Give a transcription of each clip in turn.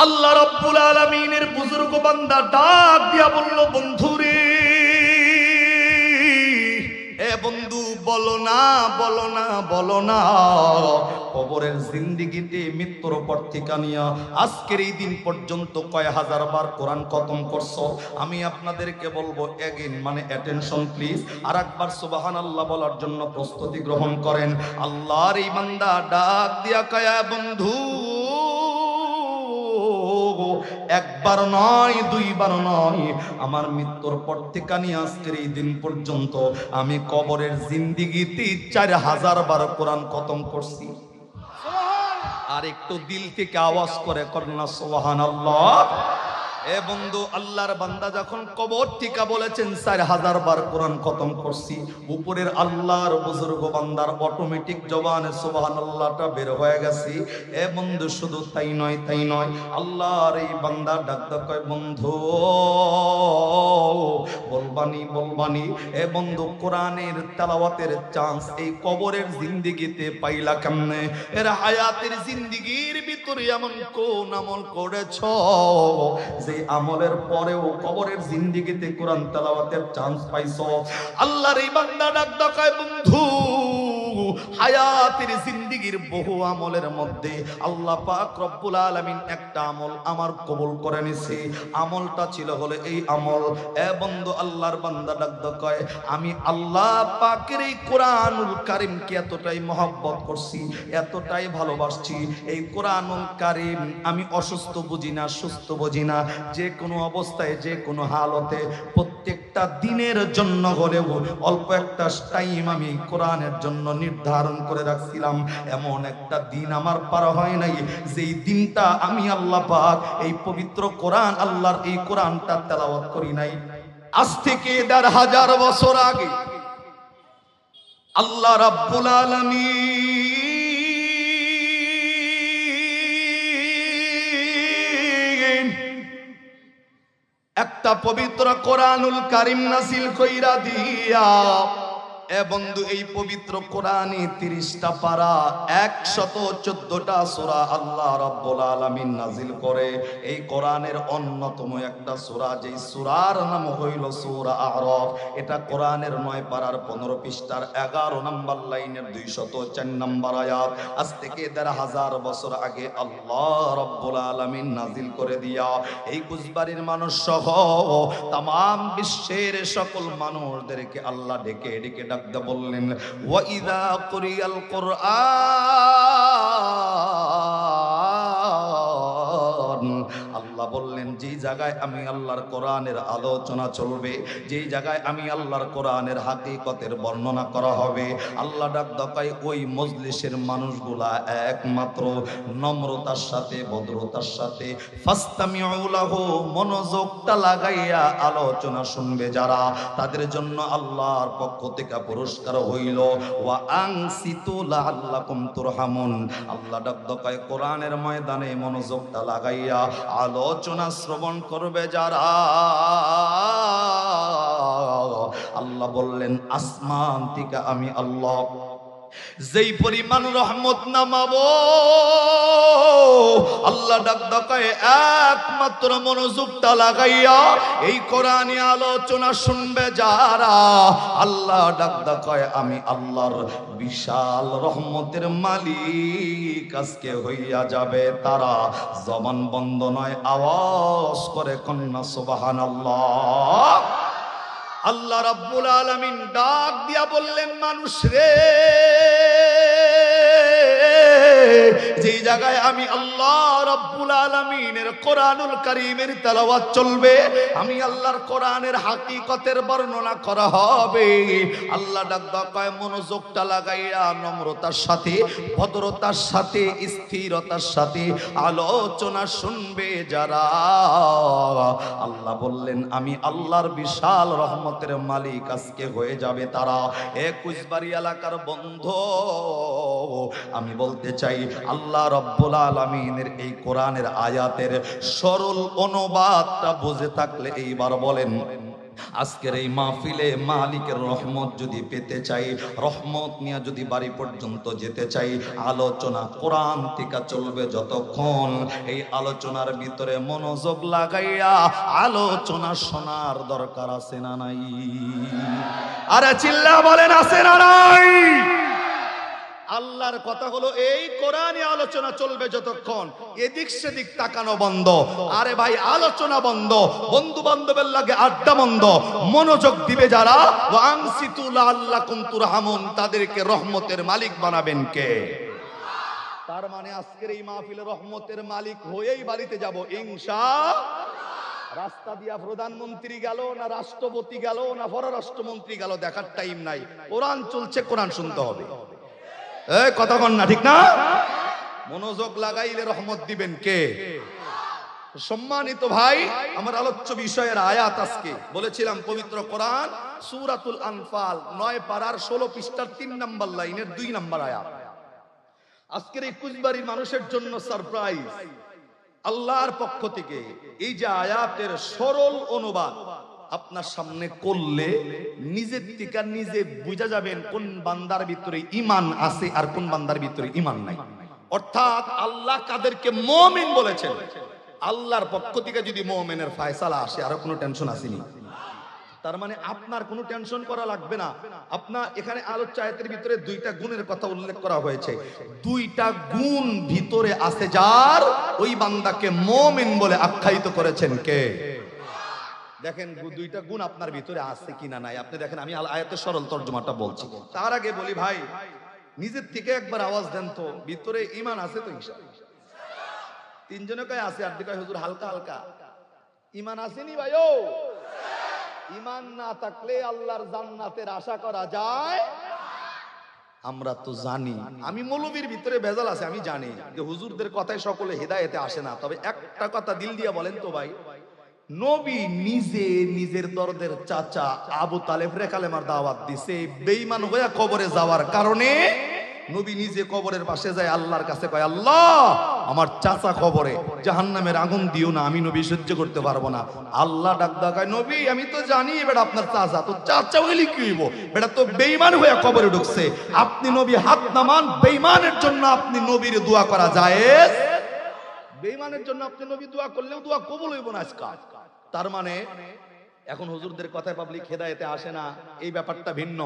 আল্লাহ রাব্বুল আলামিনের বুজুর্গ বান্দা ডাক দিয়া বলল, বন্ধুরে, এ বন্ধু, বলো না বলো না বলো না, কবরের জিন্দেগিতে মৃত্যুর পর থেকে নিয়া আজকের এই দিন পর্যন্ত কয় হাজার বার কোরআন খতম করছো? আমি আপনাদেরকে বলবো এগেইন, মানে অ্যাটেনশন প্লিজ, আর একবার সুবহানাল্লাহ বলার জন্য প্রস্তুতি গ্রহণ করেন। আল্লাহর এই বান্দা ডাক দিয়া কয়, বন্ধু, একবার নয়, দুইবার নয়, আমার মৃত্যুর পর থেকে নিয়ে আজকের এই দিন পর্যন্ত আমি কবরের জিন্দেগিতে 4000 বার কোরআন খতম করছি। আর একটু দিল থেকে আওয়াজ করে করনা সুবহানাল্লাহ। এ বন্ধু, আল্লাহর বান্দা যখন কবর থেকে বলেছেন 4000 বার কোরআন খতম করছি, উপরের আল্লাহর বুজুর্গ বান্দার অটোমেটিক জবানে সুবহানাল্লাহটা বের হয়ে গেছে। এ বন্ধু, শুধু তাই নয়, তাই নয়, আল্লাহর এই বান্দা ডাকতে কয়, বন্ধু বলবানি বলবানি, এ বন্ধু, কোরআনের তেলাওয়াতের চান্স এই কবরের জিন্দেগিতে পাইলা কেমনে? এর হায়াতের জিন্দেগির ভিতরে এমন কোন আমল করেছো যে আমলের পরেও কবরের জিন্দেগিতে কোরআন তেলাওয়াতের চান্স পাইছো? আল্লাহর এই বান্দা ডাকতে কয়, বন্ধু, হায়াতের জিন্দেগির বহু আমলের মধ্যে আল্লাহ পাক রব্বুল আলামিন একটা আমল আমার কবুল করে নিছে। আমলটা ছিল হলো এই আমল। এ বন্ধু, আল্লাহর বান্দা ডাকতে কয়, আমি আল্লাহ পাকের এই কোরআনুল কারীমকে এতটাই মহব্বত করছি, এতটাই ভালোবাসছি, এই কোরআনুল কারীম আমি অসুস্থ বুঝি না, সুস্থ বুঝি না, যে কোনো অবস্থায়, যে কোনো হালতে, প্রত্যেকটা দিনের জন্য হলেও অল্প একটা টাইম আমি কোরআনের জন্য নির্ধারণ করে রাখছিলাম। এমন একটা দিন আমার পার হয় নাই যেই দিনটা আমি আল্লাহ পাক এই পবিত্র কোরআন, আল্লাহর এই কোরআনটা তেলাওয়াত করি নাই। আজ থেকে ১৫০০ বছর আগে আল্লাহ রাব্বুল আলামিন একটা পবিত্র কোরআনুল কারীম নাযিল কইরা দিয়া, এ বন্ধু, এই পবিত্র কোরআনে 30টা পারা, 114টা সূরা আল্লাহ রাব্বুল আলামিন নাযিল করে। এই কোরআনের অন্যতম একটা সূরা, যেই সূরার নাম হইল সূরা আ'রাফ। এটা কোরআনের 9 পারার 15 পৃষ্ঠার 11 নম্বর লাইনের 204 নম্বর আয়াত। আজ থেকে ১৫০০ বছর আগে আল্লাহ রাব্বুল আলামিন নাযিল করে দিয়া এই কুচবাড়ির মানুষ সহ তাম বিশ্বের সকল মানুষদেরকে আল্লাহ ডেকে ডেকে ডাকতে বললেন, ওয়া ইযা কুরিয়াল কুরআন, আল্লাহ বললেন, যেই জায়গায় আমি আল্লাহর কোরআনের আলোচনা চলবে, যেই জায়গায় আমি আল্লাহর কোরআনের হাকিকতের বর্ণনা করা হবে, আল্লাহ ডাক দেয় ওই মজলিসের মানুষগুলা একমাত্র নম্রতার সাথে, ভদ্রতার সাথে ফাস্তামিউ লাহু, মনোযোগটা লাগাইয়া আলোচনা শুনবে যারা, তাদের জন্য আল্লাহর পক্ষ থেকে পুরস্কার হইল ওয়া আনসিতু লাআল্লাকুম তুরহামুন। আল্লাহ ডাক দেয় কোরআনের ময়দানে মনোযোগটা লাগাইয়া আলোচনা শ্রবণ করবে যারা, আল্লাহ বললেন আসমান থেকে আমি আল্লাহ যেই পরিমাণ রহমত নামাবো, আল্লাহ ডাক দেয় একমাত্র মনোযোগটা লাগাইয়া এই কোরআনী আলোচনা শুনবে যারা, আল্লাহ ডাক দেয় আমি আল্লাহর বিশাল রহমতের মালিক আজকে হইয়া যাবে তারা। জবান বন্ধ নয়, আওয়াজ করে কন্যা সুবহানাল্লাহ। আল্লাহ রাব্বুল আলামিন ডাক দিয়া বললেন, মানুষ রে, যেই জায়গায় আমি আল্লাহ রাব্বুল আলামিনের কোরআনুল কারীমের তেলাওয়াত চলবে, আমি আল্লাহর কোরআনের হাকিকতের বর্ণনা করা হবে, আল্লাহ ডাক দেয় মনোযোগটা লাগাইয়া নম্রতার সাথে, ভদ্রতার সাথে, স্থিরতার সাথে আলোচনা শুনবে যারা, আল্লাহ বললেন আমি আল্লাহর বিশাল রহমতের মালিক আজকে হয়ে যাবে তারা। এ কুচবাড়ি এলাকার বন্ধু, আমি বলতে চাই, আল্লাহ রাব্বুল আলামিনের এই কোরআনের আয়াতের সরল অনুবাদটা বুঝে থাকলে এইবার বলেন আজকের এই মাহফিলে মালিকের রহমত যদি পেতে চাই, রহমত নিয়ে যদি বাড়ি পর্যন্ত যেতে চাই, আলোচনা কোরআন থেকে চলবে যতক্ষণ। এই আলোচনার ভিতরে মনোযোগ লাগাইয়া আলোচনা শোনার দরকার আছে না নাই? আরে চিল্লা বলেন আছে না নাই? আল্লাহর কথা হলো এই কোরআনে আলোচনা চলবে যতক্ষণ, এদিক সেদিক তাকানো বন্ধ। আরে ভাই আলোচনা বন্ধ, বন্ধু বান্ধবের লাগে আড্ডা বন্ধ। মনোযোগ দিবে যারা, ওয়ানসিতু লাআল্লাকুম তুরহামুন, তাদেরকে রহমতের মালিক বানাবেন কে? তার মানে আজকের এই মাহফিলে রহমতের মালিক হয়েই বাড়িতে যাব ইনশাআল্লাহ। রাস্তা দিয়া প্রধানমন্ত্রী গেল না রাষ্ট্রপতি গেল না পররাষ্ট্রমন্ত্রী গেল দেখার টাইম নাই। কোরআন চলছে, কোরআন শুনতে হবে। কথা কন না, ঠিক না? মনোযোগ লাগাইলে রহমত দিবেন কে? সম্মানিত ভাই, আমার আলোচ্য বিষয়ের আয়াত আজকে বলেছিলাম পবিত্র কোরআন সূরাতুল আনফাল 9 পারার 16 পৃষ্ঠার 3 নম্বর লাইনের 2 নম্বর আয়াত। আজকের এই কুচবাড়ির মানুষের জন্য সারপ্রাইজ আল্লাহর পক্ষ থেকে। এই যে আয়াতের সরল অনুবাদ আপনার সামনে করলে নিজের থেকে নিজে বুঝা যাবেন কোন বান্দার ভিতরে ঈমান আছে আর কোন বান্দার ভিতরে ঈমান নাই। অর্থাৎ আল্লাহ কাদেরকে মুমিন বলেছেন, আল্লাহর পক্ষ থেকে যদি মুমিনের ফয়সালা আসে আর কোনো টেনশন আসেনি। তার মানে আপনার কোনো টেনশন করা লাগবে না। আপনার এখানে আলোচ্য আয়াতের ভিতরে 2টা গুণের কথা উল্লেখ করা হয়েছে। 2টা গুণ ভিতরে আছে যার, ওই বান্দাকে মুমিন বলে আখ্যায়িত করেছেন কে? দেখেন 2টা গুণ আপনার ভিতরে আছে কিনা নাই আপনি দেখেন। আমি আয়াতের সরল তর্জমাটা বলছি। তার আগে বলি ভাই, নিজের থেকে একবার আওয়াজ দেন তো, ভিতরে ঈমান আছে তো? ইনশাআল্লাহ 3 জনে কয় আছে, আর কয় হুজুর হালকা হালকা। ঈমান আসেনি ভাই? ও ঈমান না থাকলে আল্লাহর জান্নাতের আশা করা যায়? আমরা তো জানি, আমি মৌলবীর ভিতরে ভেজাল আছে, আমি জানি যে হুজুরদের কথায় সকলে হেদায়েতে আসে না। তবে একটা কথা দিল দিয়ে বলেন তো ভাই, নবী নিজে নিজের দরদের চাচা আবু তালেবরে কালেমার দাওয়াত দিছে। বেঈমান হয়ে কবরে যাওয়ার কারণে নবী নিজে কবরের পাশে যায় আল্লাহর কাছে কয়, আল্লাহ আমার চাচা কবরে, জাহান্নামের আগুন দিও না, আমি নবী সহ্য করতে পারবো না। আল্লাহ ডাক দেয়, নবী আমি তো জানি বেটা আপনার চাচা, তো চাচা হইলে কি হইব? বেটা তো বেঈমান হয়ে কবরে ঢুকছে। আপনি নবী হাত নামান, বেঈমানের জন্য আপনি নবীর দোয়া করা জায়েজ। বেঈমানের জন্য আপনি নবী দোয়া করলেও দোয়া কবুল হইব না আজকাল। তার মানে এখন হুজুরদের কথায় পাবলিক হেদায়েতে আসে না, এই ব্যাপারটা ভিন্ন।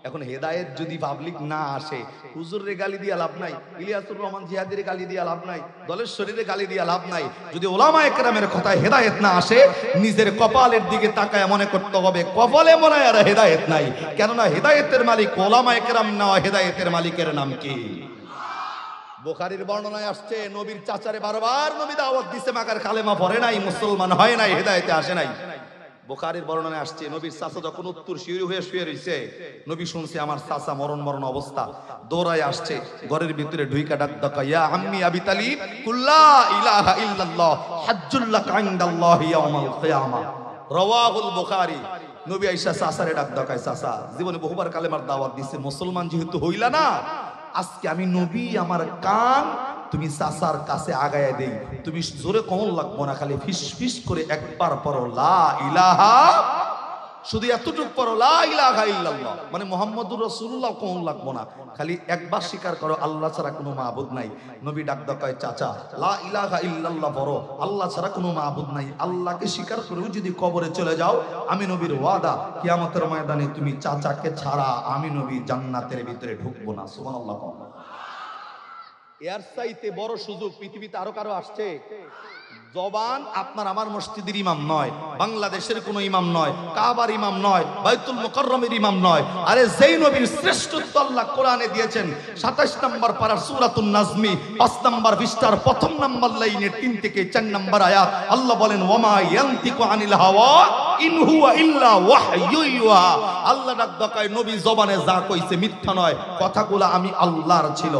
এখন হেদায়েত যদি পাবলিক না আসে, হুজুরের গালি দিয়ে লাভ নাই, ইলিয়াসুর রহমান জিহাদের গালি দিয়ে লাভ নাই, দলের শরীরে গালি দিয়ে লাভ নাই। যদি ওলামায়ে কেরামের কথায় হেদায়েত না আসে, নিজের কপালের দিকে তাকায় মনে করতে হবে কপালে মনে হয় আর হেদায়েত নাই। কেননা হেদায়েতের মালিক ওলামায়ে কেরাম না, হেদায়েতের মালিকের নাম কি? বুখারীর বর্ণনায় আসছে, নবীর চাচারে বারবার নবী দাওয়াত দিছে, মাগার কালেমা পড়ে নাই, মুসলমান হয় নাই, হেদায়েতে আসে নাই। বুখারীর বর্ণনায় আসছে, নবীর চাচা যখন উত্তর শিউরি হয়ে শুয়ে রইছে, নবী শুনছে আমার চাচা মরণ অবস্থা, দৌড়ায় আসছে, ঘরের ভিতরে ঢুইকা ডাক দাকা, ইয়া আম্মি আবি তালিব কুল্লা ইলাহা ইল্লাল্লাহ হাজ্জুল লাকা ইনদাল্লাহি ইয়াউমাল কিয়ামা। রাওয়াহুল বুখারী। নবী আয়েশা চাচারে ডাক দাকায়, চাচা জীবনে বহুবার কালেমার দাওয়াত দিছে, মুসলমান যেহেতু হইলা না, আজকে আমি নবী, আমার কান তুমি চাচার কাছে আগায় দেই, তুমি জোরে কমল লাগবো না, খালি ফিস ফিস করে একবার পড়ো লা ইলাহা, শুধু এতটুকু পড়ো লা ইলাহা ইল্লাল্লাহ, মানে মুহাম্মদুর রাসূলুল্লাহ কমল লাগবো না, খালি একবার স্বীকার করো আল্লাহ ছাড়া কোনো মাবুদ নাই। নবী ডাক দেয়, চাচা লা ইলাহা ইল্লাল্লাহ পড়ো, আল্লাহ ছাড়া কোনো মাবুদ নাই, আল্লাহকে স্বীকার করেও যদি কবরে চলে যাও, আমি নবীর ওয়াদা কিয়ামতের ময়দানে তুমি চাচাকে ছাড়া আমি নবী জান্নাতের ভিতরে ঢুকবো না। সুবহানাল্লাহ। এর চাইতে বড় সুযোগ পৃথিবীতে আরো কারো আসছে? জবান আপনার আমার মসজিদের ইমাম নয়, বাংলাদেশের কোন ইমাম নয়, কাবার ইমাম নয়, বাইতুল মুকাররমের ইমাম নয়। আরে যেই নবীর শ্রেষ্ঠত্ব আল্লাহ কোরআনে দিয়েছেন, 27 নম্বর পারা সূরাতুন নাজমি 5 নম্বর পৃষ্ঠার 1 নম্বর লাইনের 3 থেকে 4 নম্বর আয়াত, আল্লাহ বলেন ওয়ামা ইয়ান্তিকু আনিল হাওয়া ইন হুয়া ইল্লা ওয়াহয়ু ইউহা। আল্লাহ ডাক দেয়, নবী জবানে যা কইছে মিথ্যা নয়, কথাগুলো আমি আল্লাহর ছিল।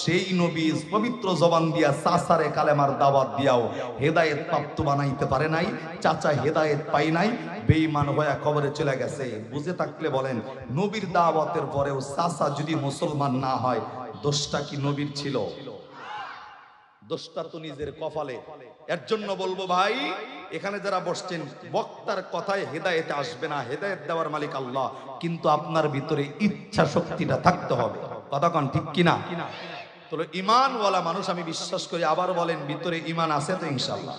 সেই নবী পবিত্র জবান দিয়া চাচারে কালেমার দাওয়াত দিয়াও হেদায়েত প্রাপ্ত বানাইতে পারে নাই, চাচা হেদায়েত পাই নাই, বেঈমান হয়ে কবরে চলে গেছে। বুঝে থাকলে বলেন, নবীর দাওয়াতের পরেও চাচা যদি মুসলমান না হয়, দোষটা কি নবীর ছিল? দোষটা তো নিজের কপালে। এর জন্য বলবো ভাই, এখানে যারা বসছেন, বক্তার কথায় হেদায়েতে আসবে না, হেদায়েত দেওয়ার মালিক আল্লাহ, কিন্তু আপনার ভিতরে ইচ্ছা শক্তিটা থাকতে হবে। কথা কোন ঠিক কিনা? তো ঈমানওয়ালা মানুষ আমি বিশ্বাস করি। আবার বলেন, ভিতরে ঈমান আছে তো? ইনশাআল্লাহ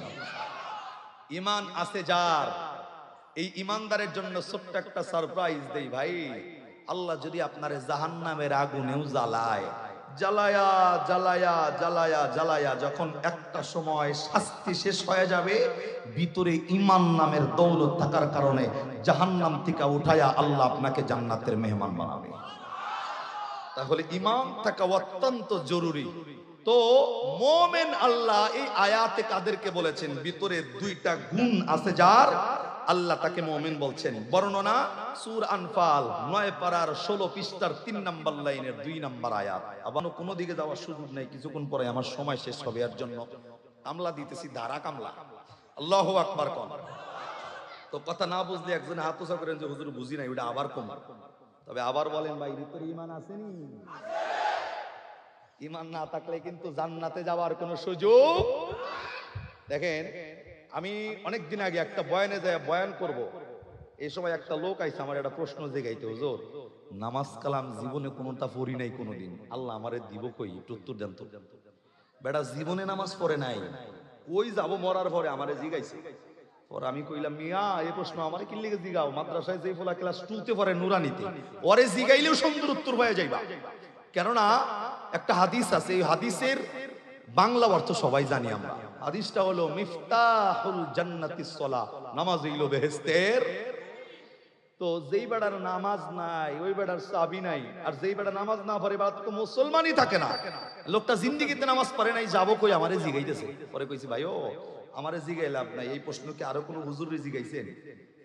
ঈমান আছে যার, এই ঈমানদারের জন্য ছোট্ট একটা সারপ্রাইজ দেই ভাই। আল্লাহ যদি আপনারে জাহান্নামের আগুনেও জ্বালায়, জ্বালায়া জ্বালায়া জ্বালায়া জ্বালায়া যখন একটা সময় শাস্তি শেষ হয়ে যাবে, ভিতরে ঈমান নামের দৌলত থাকার কারণে জাহান্নাম থেকে উঠায়া আল্লাহ আপনাকে জান্নাতের মেহমান বানাবে। তাহলে ঈমান থাকা অত্যন্ত জরুরি। তো মুমিন, আল্লাহ এই আয়াতে কাদেরকে বলেছেন? ভিতরে দুইটা গুণ আছে যার, আল্লাহ তাকে মুমিন বলছেন। বর্ণনা সূরা আনফাল 9 পারার 16 পৃষ্ঠার 3 নম্বর লাইনের 2 নম্বর আয়াত। আবার কোনো দিকে যাওয়ার সুযোগ নাই, কিছুক্ষণ পরে আমার সময় শেষ হবে, এর জন্য কামলা দিতেছি, ধারা কামলা। আল্লাহু আকবার কোন। তো কথা না বুঝলে একজনে হাত উঁচা করেন যে হুজুর বুঝি নাই, ওটা আবার কম। তবে আবার বলেন ভাই, ভিতরে ঈমান আসেনি? ঈমান না থাকলে কিন্তু জান্নাতে যাওয়ার কোনো সুযোগ। দেখেন, আমি অনেকদিন আগে একটা বয়ানে যায় বয়ান করব, এই সময় একটা লোক আইছে আমার একটা প্রশ্ন জিগাইতে, হুজুর নামাজ কালাম জীবনে কোনোটা পড়ি নাই কোনোদিন, আল্লাহ আমারে দিব কই, একটু উত্তর দেন তো। বেটা জীবনে নামাজ পড়ে নাই, ওই যাব মরার পরে আমারে জিগাইছে। পরে আমি কইলাম, মিয়া এই প্রশ্ন আমারে কি লিগে জিগাও? মাদ্রাসায় যে ফলা ক্লাস 2 তে পড়ে নুরানিতে, ওরে জিগাইলেও সুন্দর উত্তর পাওয়া যাইবা। কেননা একটা হাদিস আছে, এই হাদিসের বাংলা অর্থ সবাই জানি আমরা। হাদিসটা হলো মিফতাহুল জান্নাতিস সালাহ, নামাজ হইলো বেহেশতের। তো যেই বেড়ার নামাজ নাই ওই বেড়ার চাবি নাই, আর যেই বেড়া নামাজ না পড়ে বেড়া তো মুসলমানই থাকে না। লোকটা জিন্দেগিতে নামাজ পড়ে নাই, যাবো কই? আমারে জিগাইতেছে। পরে কইছি, ভাই ও আমারে জিগাই লাভ নাই, এই প্রশ্ন কি আরো কোনো হুজুরে জিগাইছেন?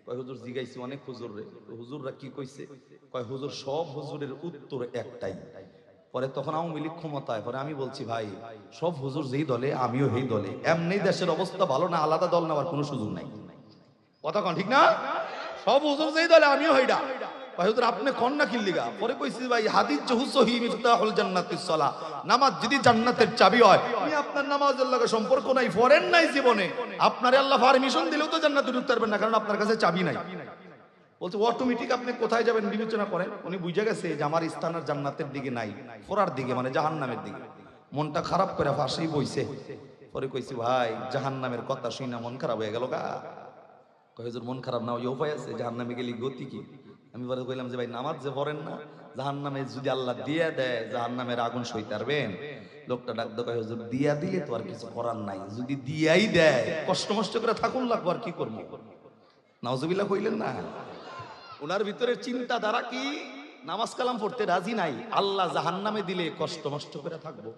কয় হুজুর জিগাইছি অনেক হুজুরে। তো হুজুররা কি কইছে? কয় হুজুর সব হুজুরের উত্তর একটাই। পরে তখন আওয়ামী লীগ ক্ষমতায়, পরে আমি বলছি, ভাই সব হুজুর যেই দলে আমিও সেই দলে, এমনি দেশের অবস্থা ভালো না, আলাদা দল নেওয়ার কোনো সুযোগ নাই। কথা কন ঠিক না? সব হুজুর যেই দলে আমিও হইডা। ভাই হুজুর আপনি কোন না কিল্লিগা? পরে কইছি, ভাই হাদিস যে সহিহ মিফতাহুল জান্নাতিস সালাহ, নামাজ যদি জান্নাতের চাবি হয়, আপনি আপনার নামাজের লগে সম্পর্ক নাই, পড়েন নাই জীবনে, আপনারে আল্লাহ পারমিশন দিলেও তো জান্নাতে ঢুকতে পারবেন না, কারণ আপনার কাছে চাবি নাই। বলছে অটোমেটিক আপনি কোথায় যাবেন বিবেচনা করেন। উনি বুঝে গেছে যে আমার স্থান আর জান্নাতের দিকে নাই, ফোরার দিকে, মানে জাহান্নামের দিকে। মনটা খারাপ করে ফাঁসেই বইছে। পরে কইছি, ভাই জাহান্নামের কথা শুনে মন খারাপ হয়ে গেল গা? কয় হুজুর মন খারাপ না, ওই উপায় আছে, জাহান্নামে গেলে গতি কি? আমি পরে কইলাম যে ভাই নামাজ যে পড়েন না, জাহান্নামে যদি আল্লাহ দিয়া দেয় জাহান্নামের আগুন সইতে পারবেন? লোকটা ডাক দো, কয় হুজুর দিয়া দিলে তো আর কিছু করার নাই, যদি দিয়াই দেয় কষ্ট মষ্ট করে থাকুন লাগবো, আর কি করবো? নাউজুবিল্লাহ কইলেন না? ওনার ভিতরে চিন্তাধারা কি? নামাজ কালাম পড়তে রাজি নাই, আল্লাহ জাহান্নামে দিলে কষ্ট মষ্ট করে থাকবো।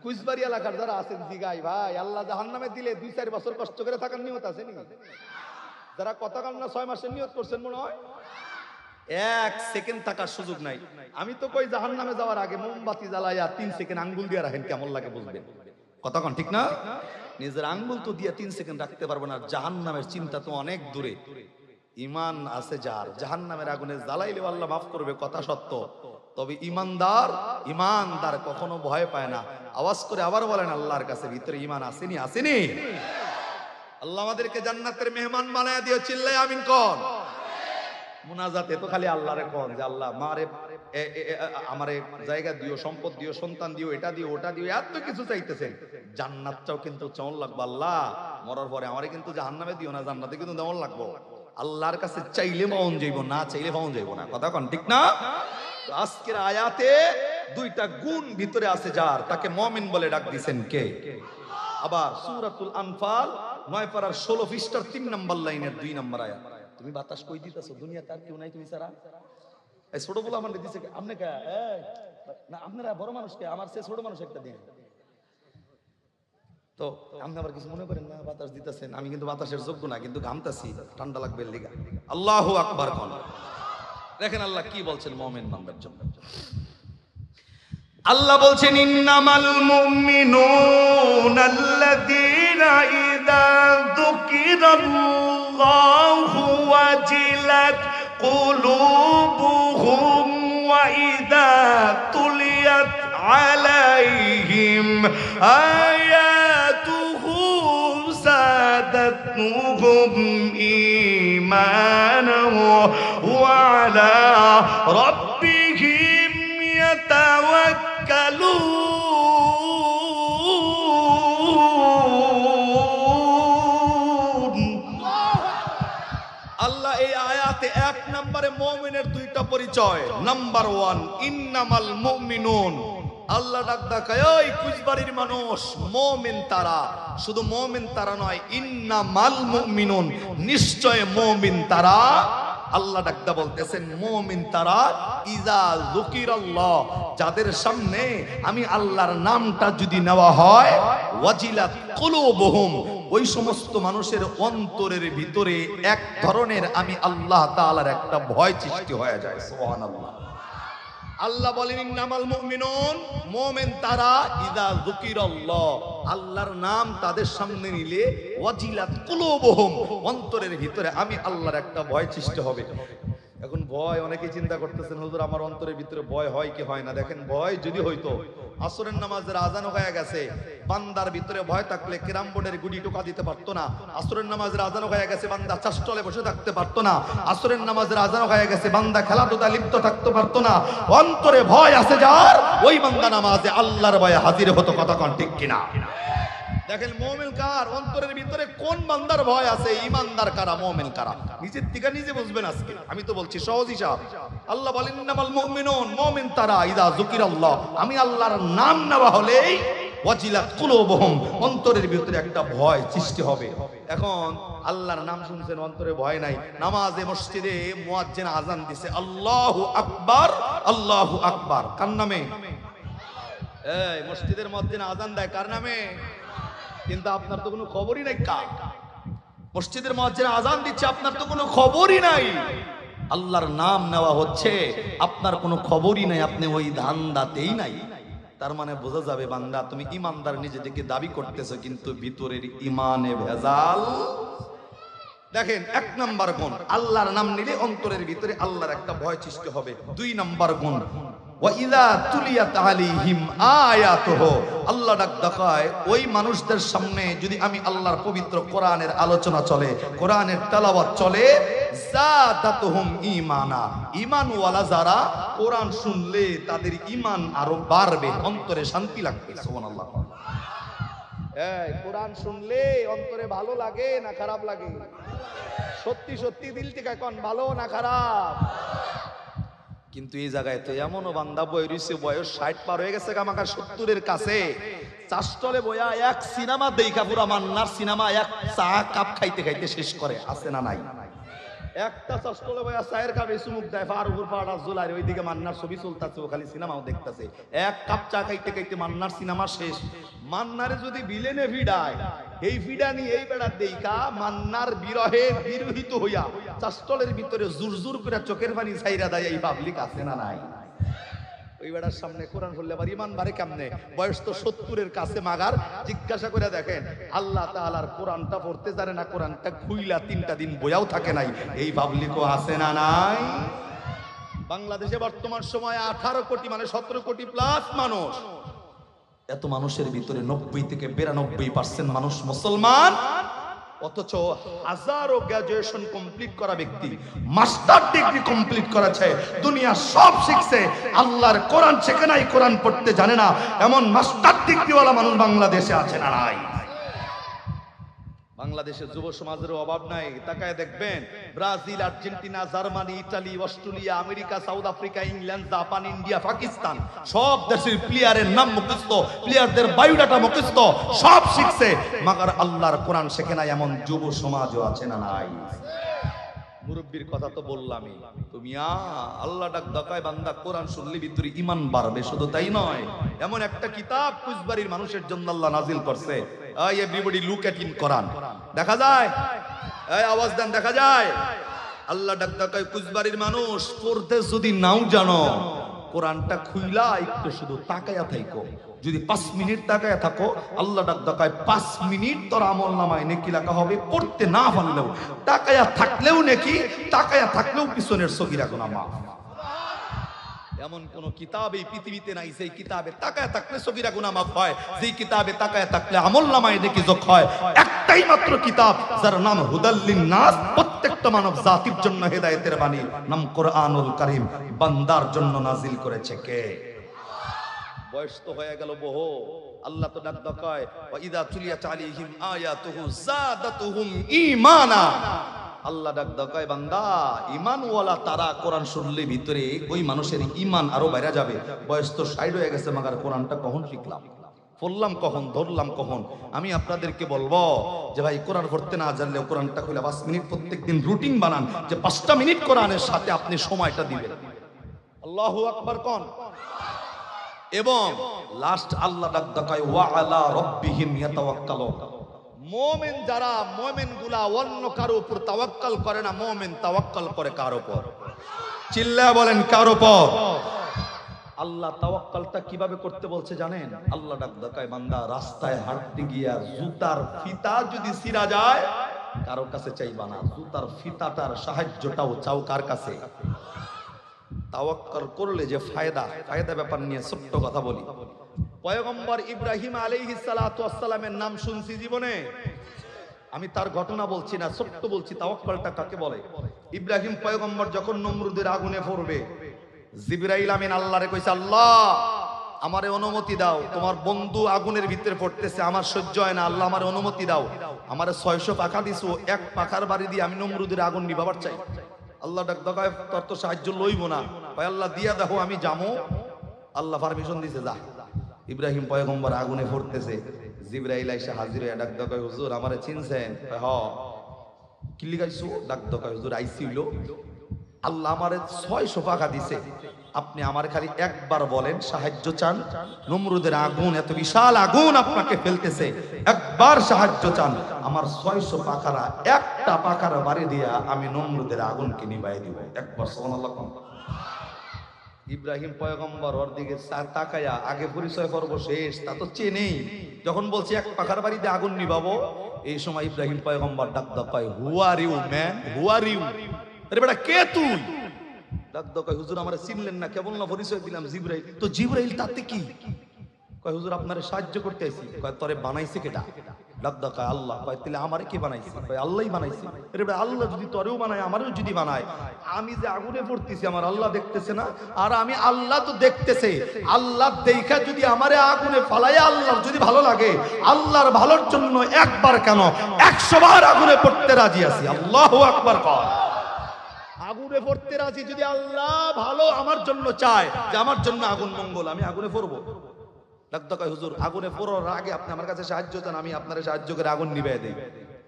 কুইজবাড়ি এলাকার যারা আছেন জিগাই, ভাই আল্লাহ জাহান্নামে দিলে 2-4 বছর কষ্ট করে থাকার নিয়ত আছে নি? যারা কথা কাল না 6 মাসের নিয়ত করছেন মনে হয়, 1 সেকেন্ড থাকার সুযোগ নাই। আমি তো কই জাহান্নামে যাওয়ার আগে মোমবাতি জ্বালায়া 3 সেকেন্ড আঙ্গুল দিয়ে রাখেন, কেমন লাগে বুঝবেন। কথা কন ঠিক না? নিজের আঙ্গুল তো দিয়ে 3 সেকেন্ড রাখতে পারবো না, জাহান্নামের চিন্তা তো অনেক দূরে। ঈমান আছে যার, জাহান্নামের আগুনে জ্বালাইলে আল্লাহ মাফ করবে, কথা সত্য। তবে ঈমানদার কখনো ভয় পায় না। আওয়াজ করে আবার বলেন, আল্লাহর কাছে ভিতরে ঈমান আসেনি? আসেনি? আল্লাহ আমাদেরকে জান্নাতের মেহমান বানায় দিও, চিল্লায় আমিন কোন। মুনাজাতে তো খালি আল্লাহরে কোন যে আল্লাহ মারে আমারে জায়গা দিও, সম্পদ দিও, সন্তান দিও, এটা দিও, ওটা দিও, এত কিছু চাইতেছেন। জান্নাতটাও কিন্তু চাওন লাগবে, আল্লাহ মরার পরে আমারে কিন্তু জাহান্নামে দিও না, জান্নাতে কিন্তু দেওয়ান লাগবো। আল্লাহর কাছে চাইলে পাওন যাইব, না চাইলে পাওন যাইব না। কথা কন ঠিক না? আজকের আয়াতে দুইটা গুণ ভিতরে আছে যার, তাকে মুমিন বলে ডাক দিবেন কে? আবার সূরাতুল আনফাল 9 পারার 16 পৃষ্ঠার 3 নম্বর লাইনের 2 নম্বর আয়াত। তুমি বাতাস কই দিতেছো? দুনিয়াতে আর কেউ নাই তুমি ছাড়া? এই ছোট বলে আমারে দিছে আপনি কে? না আপনারা বড় মানুষকে, আমার চেয়ে ছোট মানুষ একটা দিন। তো আপনি আবার কিছু মনে করেন না, বাতাস দিতেছেন, আমি কিন্তু বাতাসের যোগ্য না, কিন্তু ঘামতাছি, ঠান্ডা লাগবে লিগা। আল্লাহু আকবার কোন। দেখেন আল্লাহ কি বলছেন মুমিন বান্দার জন্য। আল্লাহ বলছেন, ইন্নামাল মুমিনুনাল্লাযীনা ইযা যুকিরাল্লাহু ওয়াজিলাত কুলুবুহুম ওয়া ইযা তুলিয়াত আলাইহিম আয়াতুহু زادتهم إيمانا وعلى ربهم يتوكلون আল্লাহ এই আয়াতে এক নম্বরে মুমিনের দুইটা পরিচয়। নাম্বার 1, ইন্নামাল মুমিনুন। আল্লাহ ডাক দেখায়, ওই কুচবাড়ির মানুষ, মুমিন তারা। শুধু মুমিন তারা নয়, ইন্নামাল মুমিনুন, নিশ্চয় মুমিন তারা। আল্লাহ ডাকদা বলতেছেন মুমিন তারা ইজা যুকিরাল্লাহ, যাদের সামনে আমি আল্লাহর নামটা যদি নেওয়া হয়, ওয়াজিলাত কুলুবুহুম, ওই সমস্ত মানুষের অন্তরের ভিতরে এক ধরনের আমি আল্লাহ তাআলার একটা ভয় সৃষ্টি হয়ে যায়। সুবহানাল্লাহ। আল্লাহ বলেন ইন্নামাল মুমিনুন, মুমিন তারা ইজা যুকিরাল্লাহ, আল্লাহর নাম তাদের সামনে নিলে ওয়াজিলাত কুলুবুহুম, অন্তরের ভিতরে আমি আল্লাহর একটা ভয় সৃষ্টি হবে। এখন ভয়, অনেকে চিন্তা করতেছেন হুজুর আমার অন্তরের ভিতরে ভয় হয় কি হয় না। দেখেন, ভয় যদি হইতো, আসরের নামাজের আজান হয়ে গেছে, বান্দার ভিতরে ভয় থাকলে ক্যারাম বোর্ডের গুটি টোকা দিতে পারতো না। আসরের নামাজের আজান হয়ে গেছে, বান্দা চাষটলে বসে থাকতে পারতো না। আসরের নামাজের আজান হয়ে গেছে, বান্দা খেলাধুলা লিপ্ত থাকতে পারতো না। অন্তরে ভয় আছে যার, ওই বান্দা নামাজে আল্লাহর ভয়ে হাজির হতো। কথা কোন ঠিক কিনা? দেখেন মুমিন কার, অন্তরের ভিতরে কোন বান্দার ভয় আছে, ঈমানদার কারা, মুমিন কারা, নিজের থেকে নিজে বুঝবেন। আজকে আমি তো বলছি সহজ হিসাব। আল্লাহ বলেন ইন্নামাল মুমিনুন, মুমিন তারা ইযা যুকিরাল্লাহ, আমি আল্লাহর নাম নেওয়া হলেই ওয়াজিলাত কুলুবুহুম, অন্তরের ভিতরে একটা ভয় সৃষ্টি হবে। এখন আল্লাহর নাম শুনছেন, অন্তরে ভয় নাই। নামাজে মসজিদে মুয়াজ্জিন আজান দিছে, আল্লাহু আকবার, আল্লাহু আকবার, কার নামে? এই মসজিদের মুয়াজ্জিন আজান দেয় কার নামে? কিন্তু আপনার তো কোনো খবরই নাই। মসজিদের মুয়াজ্জিন আজান দিচ্ছে, আপনার তো কোনো খবরই নাই। আল্লাহর নাম নেওয়া হচ্ছে, আপনার কোনো খবরই নাই, আপনি ওই ধান্দাতেই নাই। তার মানে বোঝা যাবে বান্দা তুমি ঈমানদার নিজেকে দাবি করতেছো, কিন্তু ভিতরের ঈমানে ভেজাল। দেখেন, 1 নাম্বার গুণ, আল্লাহর নাম নিলে অন্তরের ভিতরে আল্লাহর একটা ভয় সৃষ্টি হবে। 2 নাম্বার গুণ, ওয়াইদা তুলিয়াত আলাইহিম আয়াতুহু, আল্লাহ ডাক দেখায় ওই মানুষদের সামনে যদি আমি আল্লাহর পবিত্র কোরআনের আলোচনা চলে, কোরআনের তেলাওয়াত চলে, যাদাতুহুম ঈমানা, ঈমানওয়ালা যারা কোরআন শুনলে তাদের ঈমান আরো বাড়বে, অন্তরে শান্তি লাগবে। সুবহানাল্লাহ। এই কোরআন শুনলে অন্তরে ভালো লাগে না খারাপ লাগে? সত্যি সত্যি দিল থেকে কোন ভালো না খারাপ? কিন্তু এই জায়গায় তো এমনও বান্দা বই রইছে, বয়স 60 পার হয়ে গেছে, আমাকে 70-এর কাছে, চাষটলে বয়া এক সিনেমা দেখা পুরা মান্নার সিনেমা এক চা কাপ খাইতে খাইতে শেষ করে। আছে না নাই? একটা চাষটলে বয়া চায়ের কাপে চুমুক দেয়, ফারুকুর পাড়া জুলাই, ওইদিকে মান্নার ছবি চলতেছে, ও খালি সিনেমাও দেখতেছে। এক কাপ চা খাইতে খাইতে মান্নার সিনেমা শেষ। মান্নারে যদি বিলেনে ভিড়ায়, এই ভিড়া নিয়ে এই বেড়া দেখা মান্নার বিরহে বিরহিত হইয়া চাষটলের ভিতরে জুর জুর করে চোখের পানি ছাইরা দেয়। এই পাবলিক আছে না নাই? ওই বেড়ার সামনে কোরআন পড়লে আবার ঈমান বাড়ে কেমনে? বয়স তো 70-এর কাছে মাগার। জিজ্ঞাসা করে দেখেন, আল্লাহ তাআলার কোরআনটা পড়তে জানে না, কোরআনটা খুইলা 3টা দিন বইয়াও থাকে নাই। এই পাবলিকও আছে না নাই? বাংলাদেশে বর্তমান সময়ে 18 কোটি, মানে 17 কোটি প্লাস মানুষ। এত মানুষের ভিতরে 90 থেকে 92% মানুষ মুসলমান, অথচ হাজারো গ্রাজুয়েশন কমপ্লিট করা ব্যক্তি, মাস্টার ডিগ্রি কমপ্লিট করেছে, দুনিয়া সব শিখছে, আল্লাহর কোরআন শেখে নাই, কোরআন পড়তে জানে না, এমন মাস্টার ডিগ্রিওয়ালা মানুষ বাংলাদেশে আছে না নাই? বাংলাদেশে যুব সমাজের অভাব নাই। তাকায় দেখবেন, Brazil, Argentina, Germany, Italy, Australia, America, south Africa, England, Japan, India, Pakistan, সব দেশের প্লেয়ারের নাম মুখস্থ, প্লেয়ারদের বায়োডাটা মুখস্থ, সব শিখছে, মাগার আল্লাহর কোরআন শেখে নাই, এমন যুব সমাজও আছে না নাই? মুরব্বীর কথা তো বললামই। তুমি আল্লাহ ডাক দেখায় বান্দা কোরআন শুনলে ভিতরে ঈমান বাড়বে। শুধু তাই নয়, এমন একটা কিতাব কুচবাড়ির মানুষের জন্য আল্লাহ নাজিল করছে। এই এভরিবডি লুক এট ইন কোরআন। দেখা যায়? এই আওয়াজ দেন, দেখা যায়? আল্লাহ ডাক দেখায় কুচবাড়ির মানুষ, পড়তে যদি নাও জানো, কোরআনটা খুইলা একটু শুধু তাকায়া থাকো। যদি 5 মিনিট তাকায়া থাকো, আল্লাহ ডাক দেখায় 5 মিনিট তোর আমল নামায় নেকি লেখা হবে। পড়তে না পারলেও, তাকায়া থাকলেও নেকি, তাকায়া থাকলেও পিছনের সগীরা গুনাহ মাফ। এমন কোন কিতাব এই পৃথিবীতে নাই সেই কিতাবে তাকায় থাকলে সগীরা গুনাহ মাফ হয়, যেই কিতাবে তাকায় থাকলে আমল নামায় নেকি যোগ হয়। একটা একটাই মাত্র কিতাব যার নাম হুদাল্লিন নাস, প্রত্যেকটা মানব জাতির জন্য হেদায়েতের বাণী, নাম কোরআনুল কারীম, বান্দার জন্য নাজিল করেছে কে? বয়স তো হয়ে গেল বহু। আল্লাহ তো ডাক কয় ওয়া ইযা তুলিয়াত আলাইহিম আয়াতুহু যাদাতুহুম ঈমানা। আল্লাহ ডাক কয় বান্দা ঈমানওয়ালা তারা কোরআন শুনলে ভিতরে ওই মানুষের ঈমান আরো বাইরে যাবে। বয়স তো 60 হয়ে গেছে, মাগার কোরআনটা কখন শিখলাম, পড়লাম কখন, ধরলাম কখন? আমি আপনাদেরকে বলবো যে ভাই কোরআন পড়তে না জানলেও কোরআনটা খুলে 5 মিনিট প্রত্যেকদিন রুটিন বানান, যে 5টা মিনিট কোরআনের সাথে আপনি সময়টা দিবেন। আল্লাহু আকবার কোন। এবং লাস্ট আল্লাহ ডাক দেখায় ওয়া আলা রাব্বিহিম ইয়াতাওয়াক্কালুন। মুমিন যারা, মুমিনগুলা অন্য কারো উপর তাওয়াক্কাল করে না, মুমিন তাওয়াক্কাল করে কার উপর? চিল্লায়া বলেন কার উপর? আল্লাহ তাওয়াক্কালটা কিভাবে করতে বলছে জানেন? আল্লাহ ডাক দেখায় বান্দা রাস্তায় হাঁটতে গিয়া জুতার ফিতা যদি ছিঁড়া যায় কারো কাছে চাইবা না, জুতার ফিতাটার সাহায্যটাও চাও কার কাছে? তাওয়াক্কাল করলে যে ফায়দা ব্যাপার নিয়ে ছোট্ট কথা বলি। পয়গম্বর ইব্রাহিম আলাইহিস সালাতু ওয়াস সালামের নাম শুনছি জীবনে? আমি তার ঘটনা বলছি না, ছোট্ট বলছি তাওয়াক্কালটা কাকে বলে। ইব্রাহিম পয়গম্বর যখন নমরুদের আগুনে পড়বে, জিবরাইল আমিন আল্লাহরে কইছে, আল্লাহ আমারে অনুমতি দাও, তোমার বন্ধু আগুনের ভিতরে পড়তেছে, আমার সহ্য হয় না, আল্লাহ আমারে অনুমতি দাও। আমারে 600 পাখা দিছো, এক পাখার বাড়ি দিয়ে আমি নমরুদের আগুন নিভাবার চাই। আল্লাহ ডাক দেখায় তোর তো সাহায্য লইব না, কয় আল্লাহ দিয়া দেখো আমি যাবো। আল্লাহ পারমিশন দিছে, যা। ইব্রাহিম পয়গম্বর আগুনে পড়তেছে, জিবরাইল আইসা হাজির হয়ে ডাক দেখায়, হুজুর আমারে চিনছেন? হ। কি লিখাইছো? ডাক দেখায়, হুজুর আইসি হইলো, আল্লাহ আমারে 600 পাখা দিছে, আপনি আমার খালি একবার বলেন সাহায্য চান, নমরুদের আগুন এত বিশাল আগুন আপনাকে ফেলতেছে, একবার সাহায্য চান, আমার 600 পাখারা একটা পাখার বাড়ি দিয়া আমি নমরুদের আগুনকে নিভাই দিব। একবার সুবহানাল্লাহ। ইব্রাহিম পয়গম্বর ওর দিকে তাকায়া আগে পরিচয় করবো শেষ, তা তো চেনেই। যখন বলছি এক পাখার বাড়িতে আগুন নিভাবো, এই সময় ইব্রাহিম পয়গম্বর ডাক পায়, who are you man, who are you? আরে বেটা কে তুই? ডাক কয়, হুজুর আমারে চিনলেন না, কেবল না পরিচয় দিলাম জিবরাইল। তো জিবরাইল তাতে কি? কয় হুজুর আপনারে সাহায্য করতে আইছি। কয় তোরে বানাইছে কেডা? ডাক কয় আল্লাহ। কয় তাহলে আমারে কে বানাইছে? কয় আল্লাহই বানাইছে। আরে বেটা আল্লাহ যদি তোরেও বানায় আমারেও যদি বানায়, আমি যে আগুনে পড়তেছি আমার আল্লাহ দেখতেছে না? আর আমি আল্লাহ তো দেখতেছে, আল্লাহ দেখা যদি আমারে আগুনে ফালায় আল্লাহর যদি ভালো লাগে, আল্লাহর ভালোর জন্য একবার কেন 100 বার আগুনে পড়তে রাজি আছি। আল্লাহু আকবার কয়। আগুনে পড়তে রাজি যদি আল্লাহ ভালো আমার জন্য চায়, যে আমার জন্য আগুন মঙ্গল, আমি আগুনে পড়বো। ডাক কয় হুজুর আগুনে পড়ার আগে আপনি আমার কাছে সাহায্য চান, আমি আপনার সাহায্য করে আগুন নিভাই দেই।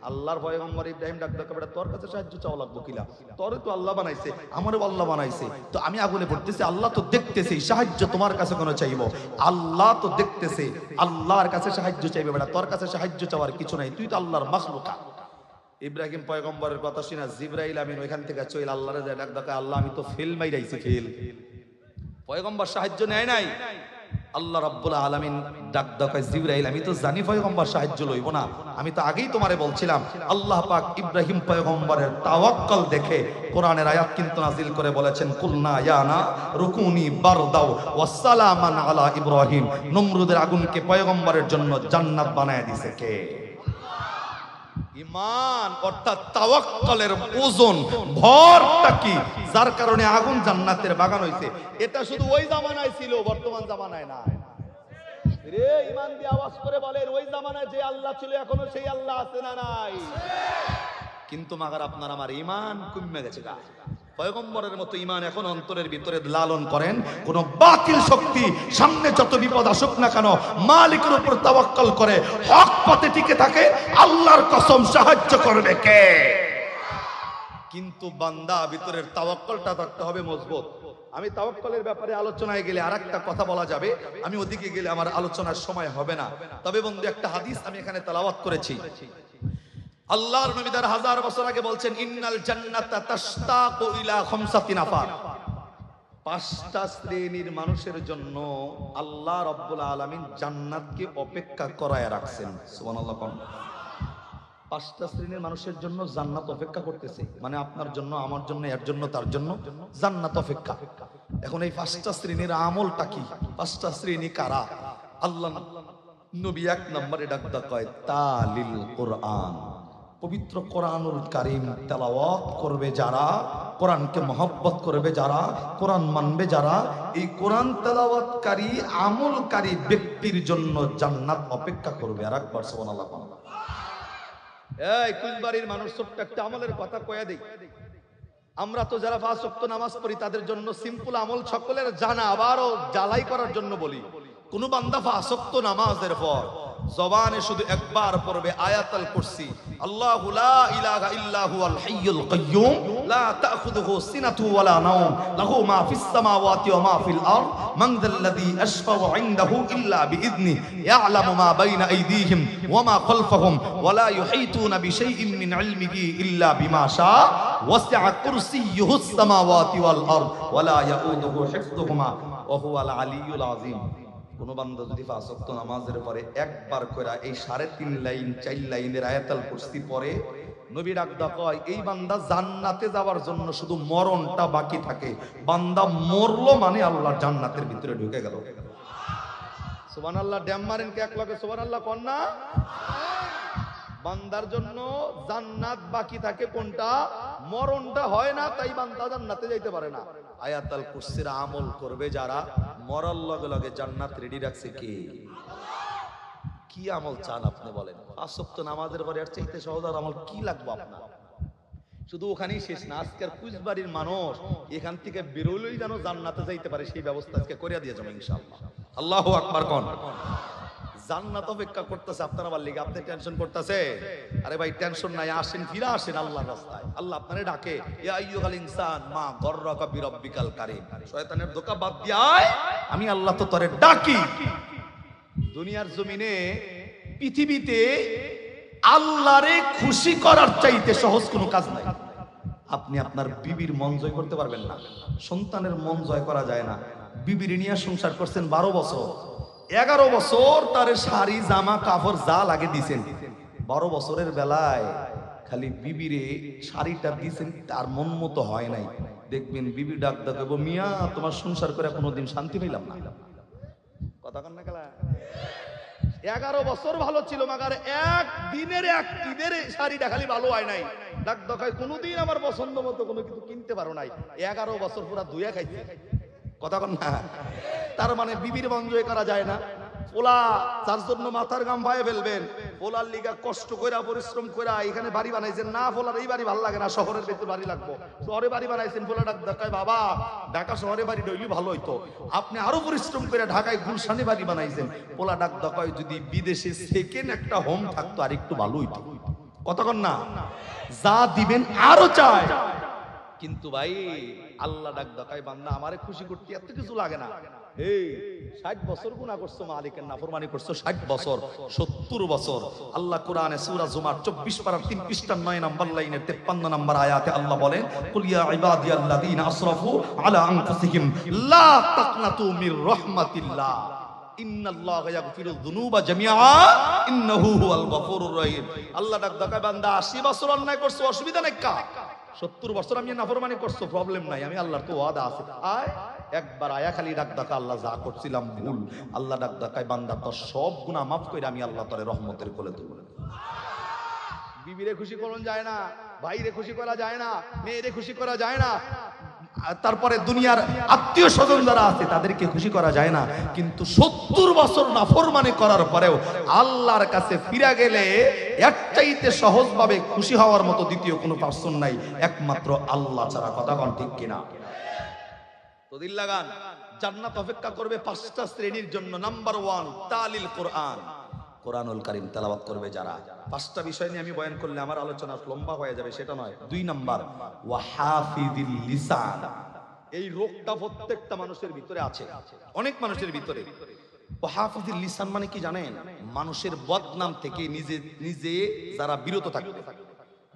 আল্লাহর পয়গম্বর ইব্রাহিম ডাক বেটা তোর কাছে সাহায্য চাওয়া লাগবে কিলা? তোরে তো আল্লাহ বানাইছে, আমারও আল্লাহ বানাইছে, তো আমি আগুনে পড়তেছি, আল্লাহ তো দেখতেছে, সাহায্য তোমার কাছে কেন চাইবো? আল্লাহ তো দেখতেছে, আল্লাহর কাছে সাহায্য চাইবে বেটা, তোর কাছে সাহায্য চাওয়ার কিছু নাই, তুই তো আল্লাহর মাখলুকা। ইব্রাহিম পয়গম্বরের কথা শুনে জিবরাইল আমিন ওইখান থেকে চইল আল্লাহরে যায় ডাক দেখায়, আল্লাহ আমি তো ফেল মাইরাইছি, ফেল। পয়গম্বর সাহায্য নেয় নাই। আল্লাহ রাব্বুল আলামিন ডাক দেখায়, জিবরাইল আমি তো জানি পয়গম্বর সাহায্য লইব না, আমি তো আগেই তোমারে বলছিলাম। আল্লাহ পাক ইব্রাহিম পয়গম্বরের তাওয়াক্কুল দেখে কোরআনের আয়াত কিন্তু নাজিল করে বলেছেন, কুলনা ইয়া না রুকুনি বারদাও ওয়া সালামান আলা ইব্রাহিম। নমরুদের আগুনকে পয়গম্বরের জন্য জান্নাত বানায় দিয়েছে কে? ঈমান, অর্থাৎ তাওয়াক্কুলের ওজন ভরটা কি, যার কারণে আগুন জান্নাতের বাগান হইছে। এটা শুধু ওই জামানায় ছিল, বর্তমান জামানায় না। রে ঈমান দিয়ে আওয়াজ করে বলেন, ওই জামানায় যে আল্লাহ ছিল এখনো সেই আল্লাহ আছে না নাই? কিন্তু মাগার আপনার আমার ঈমান কমে গেছে গা। পয়গম্বরের মতো ঈমান এখন অন্তরের ভিতরে লালন করেন, কোন বাতিল শক্তি সামনে যত বিপদ আসুক না কেন মালিকের উপর তাওয়াক্কুল করে হক পথে টিকে থাকে, আল্লাহর কসম সাহায্য করবে কে? কিন্তু বান্দা ভিতরের তাওয়াক্কুলটা থাকতে হবে মজবুত। আমি তাওয়াক্কুলের ব্যাপারে আলোচনায় গেলে আরেকটা কথা বলা যাবে, আমি ওদিকে গেলে আমার আলোচনার সময় হবে না। তবে বন্ধু একটা হাদিস আমি এখানে তেলাওয়াত করেছি। আল্লাহর নবী 1000 বছর আগে বলছেন, ইন্নাল জান্নাতা তাশতাকু ইলা খামসাতি নাফার। 5টা শ্রেণীর মানুষের জন্য আল্লাহ রাব্বুল আলামিন জান্নাতকে অপেক্ষা করায় রাখছেন। সুবহানাল্লাহ। 5টা শ্রেণীর মানুষের জন্য জান্নাত অপেক্ষা করতেছে, মানে আপনার জন্য, আমার জন্য, এর জন্য, তার জন্য জান্নাত অপেক্ষা। এখন এই 5টা শ্রেণীর আমলটা কি? 5টা শ্রেণী কারা? আল্লাহ নবী এক নম্বরে ডাকদা কয় তালিল কোরআন, পবিত্র কোরআনুল কারীম তেলাওয়াত করবে যারা, কোরআনকে মহব্বত করবে যারা, কোরআন মানবে যারা, এই কোরআন তেলাওয়াতকারী আমলকারী ব্যক্তির জন্য জান্নাত অপেক্ষা করবে। আর একবার সুবহানাল্লাহ। এই কুলবাড়ির মানুষ ছোট্ট একটা আমলের কথা কয়া দেই। আমরা তো যারা 5 ওয়াক্ত নামাজ পড়ি তাদের জন্য সিম্পল আমল সকলের জানা, আবারও জ্বালাই করার জন্য বলি। কোন বান্দা 5 ওয়াক্ত নামাজের পর জবানে শুধু একবার পড়বে আয়াতুল কুরসি, আল্লাহু লা ইলাহা ইল্লা হুয়াল হাইয়ুল কাইয়্যুম লা তাখুযুহু সিনাতু ওয়ালা নাওম লাহু মা ফিস সামাওয়াতি ওয়া মা ফিল আরদ মান যাল্লাযী আশফাউ ইনদাহু ইল্লা বিইذনি ইয়ালামু মা বাইনা আইদিহিম ওয়া মা খালফাহুম ওয়া লা ইউহীতুনা বিশাইইন মিন ইলমিহি ইল্লা বিমা শা ওয়াসি'a কুরসিয়্যুহুস সামাওয়াতি ওয়াল আরদ ওয়া লা ইয়াউদুহু হিফযুহুমা ওয়া হুয়াল আলিয়্যুল আযীম। কোন বান্দা যদি 5 ওয়াক্ত নামাজের পরে একবার কইরা এই 3.5 লাইন 4 লাইনের আয়াতুল কুরসি পড়ে, নবী ডাকদা কয় এই বান্দা জান্নাতে যাওয়ার জন্য শুধু মরণটা বাকি থাকে। বান্দা মরলো মানে আল্লাহর জান্নাতের ভিতরে ঢুকে গেল। সুবহানাল্লাহ। ড্যাম মারেন কে এক লগে সুবহানাল্লাহ কোন না? বান্দার জন্য জান্নাত বাকি থাকে কোনটা? মরণটা হয় না, তাই বান্দা জান্নাতে যাইতে পারে না। আয়াতুল কুরসির আমল করবে যারা, মরার লগে লগে জান্নাত রেডি রাখছে কে? কি আমল চান আপনি বলেন? 5 ওয়াক্ত নামাজের পরে আর চাইতে সহজ আর আমল কি লাগবে আপনার? শুধু ওখানেই শেষ না, আজকের কুচবাড়ির মানুষ এখান থেকে বেরোলেই যেন জান্নাতে যাইতে পারে সেই ব্যবস্থা আজকে করে দিয়ে যাবো ইনশাআল্লাহ। আল্লাহু আকবার কোন। জান্নাত অপেক্ষা করতেছে আপনার আমার লিগে, আপনি টেনশন করতেছে? আরে ভাই টেনশন নাই, আসেন ফিরে আসেন আল্লাহর রাস্তায়। আল্লাহ আপনারে ডাকে, ইয়া আইয়ুহাল ইনসান মা গররাকা বিরাব্বিকাল কারীম, শয়তানের ধোঁকা বাদ দিয়ে আয়, আমি আল্লাহ তো তোরে ডাকি। দুনিয়ার জমিনে পৃথিবীতে আল্লাহরে খুশি করার চাইতে সহজ কোনো কাজ নাই। আপনি আপনার বিবির মন জয় করতে পারবেন না, সন্তানের মন জয় করা যায় না। বিবির নিয়ে সংসার করছেন 12 বছর, 11 বছর তার শাড়ি জামা কাপড় যা লাগে দিছেন। 12 বছরের বেলায় খালি বিবিরে শাড়িটা দিছেন, তার মন মতো হয় নাই। দেখবেন বিবি ডাক দেবো, মিয়া তোমার সংসার করে কোনোদিন শান্তি পেলাম না। কথা কন না খেলা। 11 বছর ভালো ছিল, মাগার এক দিনের এক ঈদের শাড়িটা খালি ভালো হয় নাই। ডাক দেখায় কোনোদিন আমার পছন্দ মতো কোনো কিছু কিনতে পারো নাই। 11 বছর পুরা ধুইয়া খাইছে। কথা কন না? তার মানে বিবির মন জয় করা যায় না। পোলা যার জন্য মাথার ঘাম ভাইয়ে ফেলবেন, পোলার লিগা কষ্ট কইরা পরিশ্রম কইরা এখানে বাড়ি বানাইছেন না, পোলার এই বাড়ি ভালো লাগে না, শহরের ভিতরে বাড়ি লাগবো। শহরে বাড়ি বানাইছেন, পোলা ডাক দেখায় বাবা ঢাকা শহরে বাড়ি ডইলি ভালো হইতো, আপনি আরো পরিশ্রম করে ঢাকায় গুলশানে বাড়ি বানাইছেন। পোলা ডাক দেখায় যদি বিদেশে সেকেন্ড একটা হোম থাকতো আর একটু ভালো হইতো। কতক্ষণ না যা দিবেন আরো চায়। কিন্তু ভাই আল্লাহ ডাক দেখায় বান্দা আমারে খুশি করতে এত কিছু লাগে না। এই 60 বছর গুনাহ করছো, মালিকের নাফরমানি করছো, 60 বছর 70 বছর। আল্লাহ কোরআনে সূরা জুমার 24 পারার 3 পৃষ্ঠার 9 নম্বর লাইনের 53 নম্বর আয়াতে আল্লাহ বলেন, কুল ইয়া ইবাদিয়াল্লাযীনা আসরাফু আলা আনফুসিহিম লা তাকনাতু মির রাহমাতিল্লাহ ইন্নাল্লাহা ইয়াগফিরুয যুনুবা জামিআ ইন্নাহু হুয়াল গফুরুর রহিম। আল্লাহ ডাক দেখায় বান্দা 80 বছর অন্যায় করছো, অসুবিধা নাই কা? 70 বছর আমি নাফরমানি করছো, প্রবলেম নাই, আমি আল্লাহর তো ওয়াদা আছে। আয় একবার আয়া খালি ডাক ডাকা, আল্লাহ যা করছিলাম ভুল, আল্লাহ ডাক ডাকায় বান্দা তোর সব গুনাহ মাফ করে আমি আল্লাহ তোরে রহমতের কোলে তুলব। বিবিরে খুশি করন যায় না, ভাইরে খুশি করা যায় না, মেয়েরে খুশি করা যায় না, তারপরে দুনিয়ার আত্মীয় স্বজন যারা আছে তাদেরকে খুশি করা যায় না। কিন্তু 70 বছর নাফরমানি করার পরেও আল্লাহর কাছে ফিরে গেলে এর চাইতে সহজভাবে খুশি হওয়ার মতো দ্বিতীয় কোনো পার্সন নাই, একমাত্র আল্লাহ ছাড়া। কথা কোন ঠিক কিনা? তো দিল লাগান, জান্নাত অপেক্ষা করবে 5টা শ্রেণীর জন্য। নাম্বার 1 তালিল কোরআন, কোরআনুল কারীম তেলাওয়াত করবে যারা। 5টা বিষয় নিয়ে আমি বয়ান করলে আমার আলোচনা লম্বা হয়ে যাবে, সেটা নয়। 2 নাম্বার ওয়া হাফিযিল লিসান, এই রোগটা প্রত্যেকটা মানুষের ভিতরে আছে, অনেক মানুষের ভিতরে। ওয়া হাফিযিল লিসান মানে কি জানেন? মানুষের বদনাম থেকে নিজে নিজে যারা বিরত থাকবে।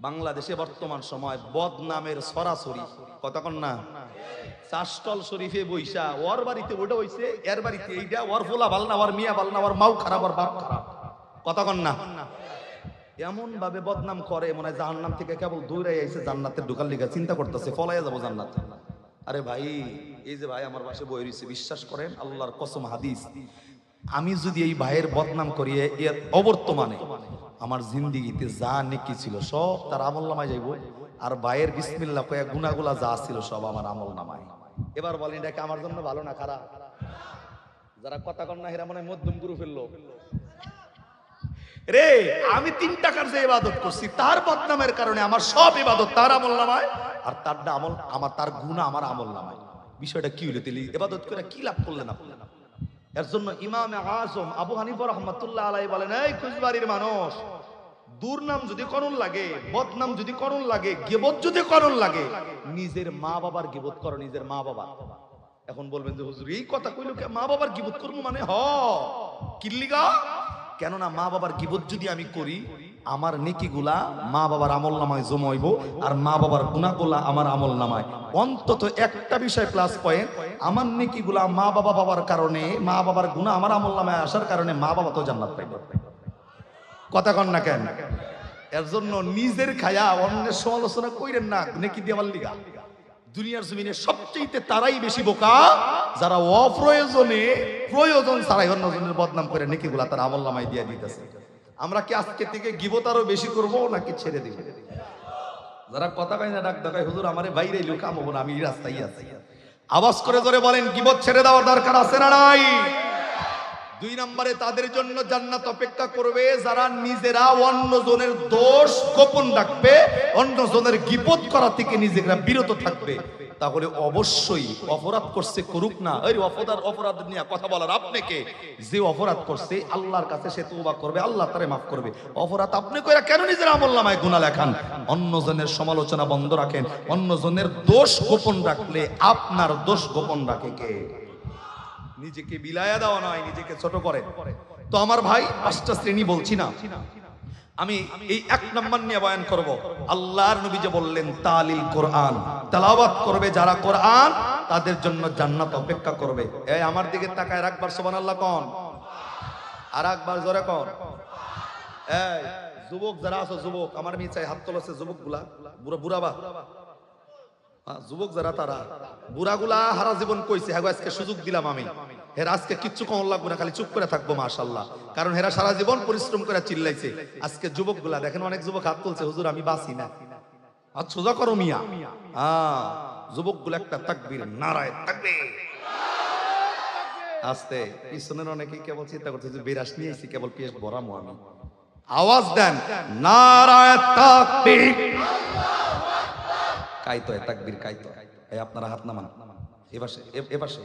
বাংলাদেশে বর্তমান সময় বদনামের সরাসরি, কথা কন না, চাষটল শরীফে বৈশা ওর বাড়িতে ওটা হইছে, এর বাড়িতে এইটা, ওর ফোলা ভাল না, ওর মিয়া ভাল না, ওর মাও খারাপ, ওর বাপ খারাপ, কথা কন না। এমন ভাবে বদনাম করে মনে হয় জাহান্নাম থেকে কেবল দৌড়ে আইছে জান্নাতের ঢোকার লিগা, চিন্তা করতেছে ফলাইয়া যাবো জান্নাত। আরে ভাই এই যে ভাই আমার পাশে বই রইছে, বিশ্বাস করেন আল্লাহর কসম হাদিস, আমি যদি এই ভাইয়ের বদনাম করি এর অবর্তমানে আমার জিন্দিগিতে যা নেকি ছিল সব তার আমল নামায় যাইব, আর ভাইয়ের বিসমিল্লাহ কয়েক গুনাহগুলা যা ছিল সব আমার আমল নামায়। এবার বলেন এটা কি আমার জন্য ভালো না খারাপ? যারা কথা কন না হেরা মনে হয় মধ্যম গুরু ফেললো রে। আমি 3 টাকার যে ইবাদত করছি তার বদনামের কারণে আমার সব ইবাদত তার আমল নামায়, আর তার আমল আমার, তার গুনাহ আমার আমল নামায়। বিষয়টা কি হইলো? তেলি ইবাদত করে কি লাভ করলেন আপনি? এর জন্য ইমামে আযম আবু হানিফা রাহমাতুল্লাহ আলাইহি বলেন, এই কুচবাড়ির মানুষ, দুর্নাম যদি করুন লাগে, বদনাম যদি করুন লাগে, গীবত যদি করুন লাগে, নিজের মা বাবার গীবত করো, নিজের মা বাবা। এখন বলবেন যে হুজুর এই কথা কইলো কে, মা বাবার গীবত করব মানে কিল্লিগা? কেননা মা বাবার গীবত যদি আমি করি আমার নেকিগুলা মা বাবার আমল নামায় জমা হইব, আর মা বাবার গুনাহগুলা আমার আমল নামায়। অন্তত একটা বিষয় প্লাস পয়েন্ট, আমার নেকিগুলা মা বাবা বাবার কারণে, মা বাবার গুনাহ আমার আমল নামায় আসার কারণে মা বাবা তো জান্নাত পাইবে। কথা কন না কেন? এর জন্য নিজের খায়া অন্যের সমালোচনা কইরেন না নেকি দেওয়ার লিগা। দুনিয়ার জমিনে সবচেয়ে তারাই বেশি বোকা যারা অপ্রয়োজনে প্রয়োজন ছাড়াই অন্যজনের বদনাম করে নেকিগুলা তার আমল নামায় দিয়ে দিতেছে। আমরা কি আজকে থেকে গীবত আরো বেশি করব নাকি ছেড়ে দিব? যারা কথা কয় না ডাক দেখায় হুজুর আমারে বাইরে লুকাম হবো না, আমি রাস্তায় আছি, আওয়াজ করে ধরে বলেন গীবত ছেড়ে দেওয়ার দরকার আছে না নাই? 2 নম্বরে তাদের জন্য জান্নাত অপেক্ষা করবে যারা নিজেরা অন্যজনের দোষ গোপন রাখবে, অন্যজনের গীবত করা থেকে নিজেরা বিরত থাকবে। তাহলে অবশ্যই অপরাধ করছে করুক না, এই অপরাধ নিয়ে কথা বলার আপনাকে, যে অপরাধ করছে আল্লাহর কাছে সে তওবা করবে, আল্লাহ তারে মাফ করবে। অপরাধ আপনি কইরা কেন নিজের আমলনামায় গুনাহ লেখান? অন্যজনের সমালোচনা বন্ধ রাখেন। অন্যজনের দোষ গোপন রাখলে আপনার দোষ গোপন রাখে কে? নিজেকে বিলায়া দেওয়া নয়, নিজেকে ছোট করে। তো আমার ভাই 5টা শ্রেণী বলছি না, আমি এই 1 নম্বর নিয়ে বয়ান করব। আল্লাহর নবী যে বললেন তালিল কোরআন, তেলাওয়াত করবে যারা কোরআন তাদের জন্য জান্নাত অপেক্ষা করবে। এই আমার দিকে তাকায় একবার সুবহানাল্লাহ কোন, আর একবার জোরে কোন। এই যুবক যারা আছো, যুবক আমার মিছায় হাত তোলাছে, যুবকগুলা বুড়াবা যুবক যারা তারা বুড়াগুলা হারা জীবন কইছে, হ্যাঁ আজকে সুযোগ দিলাম আমি, হেরা আজকে কিচ্ছু কম লাগবে না, খালি চুপ করে থাকবো মাশাআল্লাহ, কারণ হেরা সারা জীবন পরিশ্রম করে চিল্লাইছে। আজকে যুবকগুলা দেখেন, অনেক যুবক হাত তুলছে, হুজুর আমি বাঁচি না, হাত সোজা করো মিয়া। যুবকগুলা একটা তাকবীর, নারায়ে তাকবীর। আস্তে পিছনের অনেকেই কেবল চিন্তা করছে যে বিরাস নিয়ে এসেছি, কেবল পেশ ভরামো আমি। আওয়াজ দেন নারায়ে তাকবীর। কাইতো তাকবীর কাইতো। এই আপনারা হাত নামান, এপাশে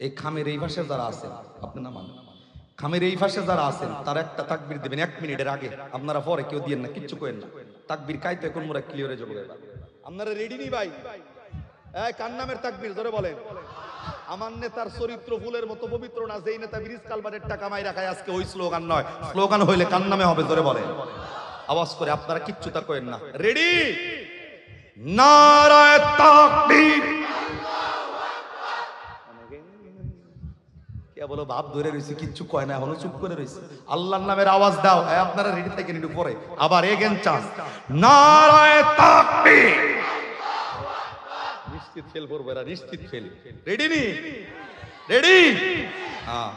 এই খামের এই পাশে যারা আছেন আপনি নামান, খামের এই পাশে যারা আছেন তারা একটা তাকবীর দিবেন 1 মিনিটের আগে। আপনারা পরে কেউ দিয়েন না, কিচ্ছু করেন না। তাকবীর কাইতো এখন মোরা ক্লিয়ারে যাবো। আপনারা রেডি নি ভাই? এই কার নামের তাকবীর জোরে বলেন। আমার নেতার চরিত্র ফুলের মতো পবিত্র না, যেই নেতা ব্রিজ কালভারের টাকা মাই রাখায়, আজকে ওই স্লোগান নয়। স্লোগান হইলে কার নামে হবে জোরে বলেন, আওয়াজ করে। আপনারা কিচ্ছু তা করেন না। রেডি? নারায়ে তাকবীর। কে বলো ভাব ধরে রইছে, কিচ্ছু কয় না, এখনো চুপ করে রইছে। আল্লাহর নামের আওয়াজ দাও। আপনারা রেডি থাকেন, একটু পরে আবার এগেন চান্স। নারায়ে তাকবীর। নিশ্চিত ফেল করবে এরা, নিশ্চিত ফেল। রেডি নি? রেডি? হ্যাঁ।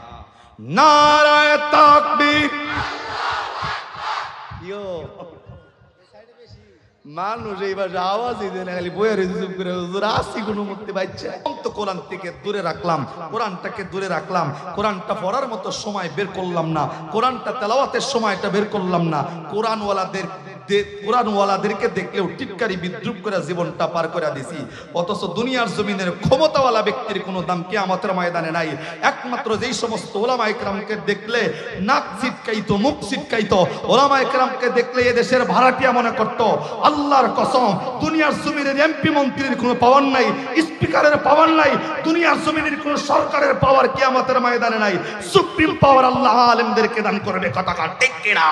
নারায়ে তাকবীর। ইয়ো মানুষ এইবার আওয়াজই দেয় না, খালি বইয়ের চুপ করে হুজুর আসি কোনো মুক্তি পাইছে। তো কোরআন থেকে দূরে রাখলাম, কোরআনটাকে দূরে রাখলাম, কোরআনটা পড়ার মতো সময় বের করলাম না, কোরআনটা তেলাওয়াতের সময়টা বের করলাম না। কোরআনওয়ালাদেরকে দেখলেও টিটকারি বিদ্রুপ করে জীবনটা পার করে দিছি। অথচ দুনিয়ার জমিনের ক্ষমতাওয়ালা ব্যক্তির কোনো দাম কিয়ামতের ময়দানে নাই। একমাত্র যেই সমস্ত ওলামা ইকরামকে দেখলে নাক ছিটকাইতো, মুখ ছিটকাইতো, ওলামা ইকরামকে দেখলে এদেশের ভাড়াটিয়া মনে করত, আল্লাহর কসম দুনিয়ার জমিনের এমপি মন্ত্রীর কোনো পাওয়ার নাই, স্পিকারের পাওয়ার নাই, দুনিয়ার জমিনের কোনো সরকারের পাওয়ার কিয়ামতের ময়দানে নাই। সুপ্রিম পাওয়ার আল্লাহ আলেমদেরকে দান করবে। কথা কার ঠিক কিনা?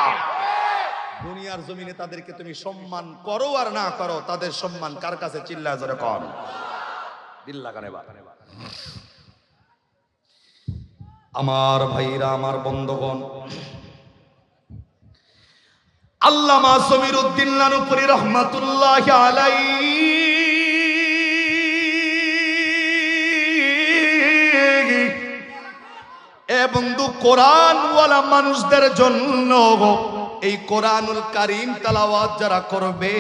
দুনিয়ার জমিনে তাদেরকে তুমি সম্মান করো আর না করো, তাদের সম্মান কার কাছে? চিল্লায় জোরে কর। দিল লাগানে বা আমার ভাইরা, আমার বন্ধুগণ, আল্লামা সমীরউদ্দিন লানুপুরী রহমাতুল্লাহি আলাইহি বন্ধু কোরআনওয়ালা মানুষদের জন্য এই কোরআনুল কারীম তেলাওয়াত যারা করবে,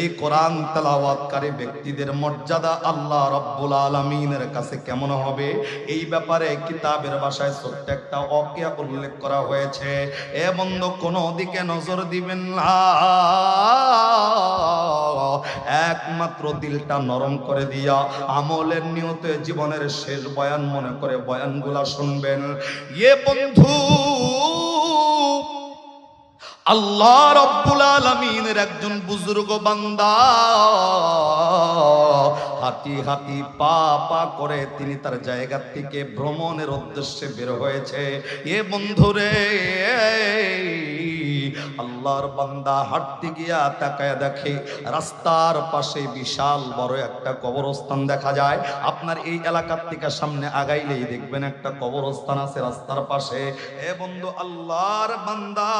এই কোরআন তেলাওয়াতকারী ব্যক্তিদের মর্যাদা আল্লাহ রাব্বুল আলামিনের কাছে কেমন হবে, এই ব্যাপারে কিতাবের ভাষায় ছোট্ট একটা ওয়াকিয়া উল্লেখ করা হয়েছে। এ বন্ধু কোনো দিকে নজর দিবেন না, একমাত্র দিলটা নরম করে দিয়া আমলের নিয়তে জীবনের শেষ বয়ান মনে করে বয়ানগুলা শুনবেন। এ বন্ধু, আল্লাহ রাব্বুল আলামিনের একজন বুজুর্গ বান্দা হাঁটি হাঁটি পা পা করে তিনি তার জায়গা থেকে ভ্রমণের উদ্দেশ্যে বের হয়েছে। এ বন্ধুরে, আল্লাহর বান্দা হাঁটতে গিয়া তাকায় দেখে রাস্তার পাশে বিশাল বড় একটা কবরস্থান দেখা যায়। আপনার এই এলাকার থেকে সামনে আগাইলেই দেখবেন একটা কবরস্থান আছে রাস্তার পাশে। এ বন্ধু, আল্লাহর বান্দা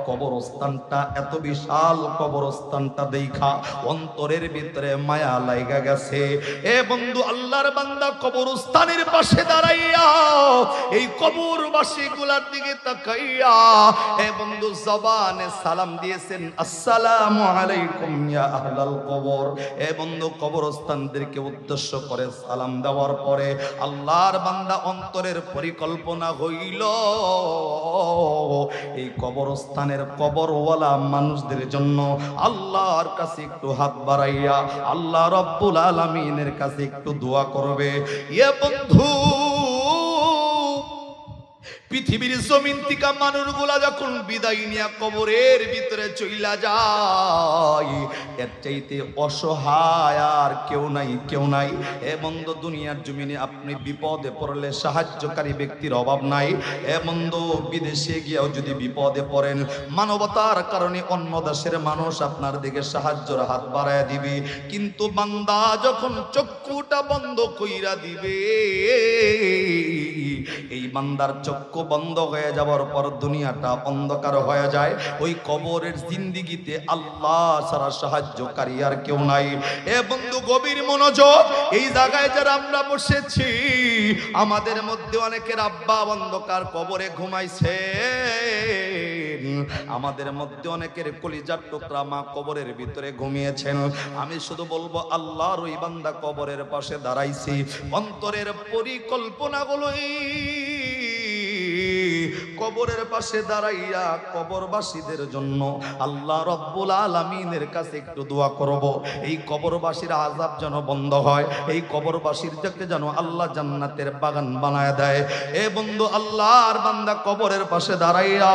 কবরস্থানটা এত বিশাল, কবরস্থানটা দেখা অন্তরের ভিতরে মায়া লাইগা গেছে। এ বন্ধু, আল্লাহর বান্দা কবরস্থানের পাশে দাঁড়াইয়া এই কবরবাসী গুলার দিকে তাকাইয়া এ বন্ধু জবানে সালাম দিয়েছেন, আসসালামু আলাইকুম ইয়া আহলাল কবর। এ বন্ধু, কবরস্থানদেরকে উদ্দেশ্য করে সালাম দেওয়ার পরে আল্লাহর বান্দা অন্তরের পরিকল্পনা হইল এই কবরস্থানের কবরওয়ালা মানুষদের জন্য আল্লাহর কাছে একটু হাত বাড়াইয়া আল্লাহ রাব্বুল আলামিনের কাছে একটু দোয়া করবে। এ বন্ধু, পৃথিবীর জমিন থেকে মানুষগুলা যখন বিদায় নিয়ে কবরের ভিতরে চইলা যায়, এর চাইতে অসহায় আর কেউ নাই, কেউ নাই। এ বন্ধু, দুনিয়ার জমিনে আপনি বিপদে পড়লে সাহায্যকারী ব্যক্তির অভাব নাই। এ বন্ধু, বিদেশে গিয়েও যদি বিপদে পড়েন, মানবতার কারণে অন্য দেশের মানুষ আপনার দিকে সাহায্যের হাত বাড়ায় দিবে। কিন্তু বান্দা যখন চক্ষুটা বন্ধ কইরা দিবে, এই বান্দার চক্ষু বন্ধ হয়ে যাওয়ার পর দুনিয়াটা অন্ধকার হয়ে যায়। ওই কবরের জিন্দিগিতে আল্লাহ ছাড়া সাহায্যকারী আর কেউ নাই। এ বন্ধু, গভীর মনোযোগ। এই জায়গায় যারা আমরা বসেছি, আমাদের মধ্যে অনেকের আব্বা অন্ধকার কবরে ঘুমাইছে, আমাদের মধ্যে অনেকের কলিজার টুকরা মা কবরের ভিতরে ঘুমিয়েছেন। আমি শুধু বলবো, আল্লাহর ওই বান্দা কবরের পাশে দাঁড়াইছি, অন্তরের পরিকল্পনাগুলো কবরের পাশে দাঁড়াইয়া কবরবাসীদের জন্য আল্লাহ রাব্বুল আলামিনের কাছে একটু দোয়া করব। এই কবরবাসীর আযাব যেন বন্ধ হয়, এই কবরবাসীর যাকে যেন আল্লাহ জান্নাতের বাগান বানায় দেয়। এ বন্ধু, আল্লাহর বান্দা কবরের পাশে দাঁড়াইয়া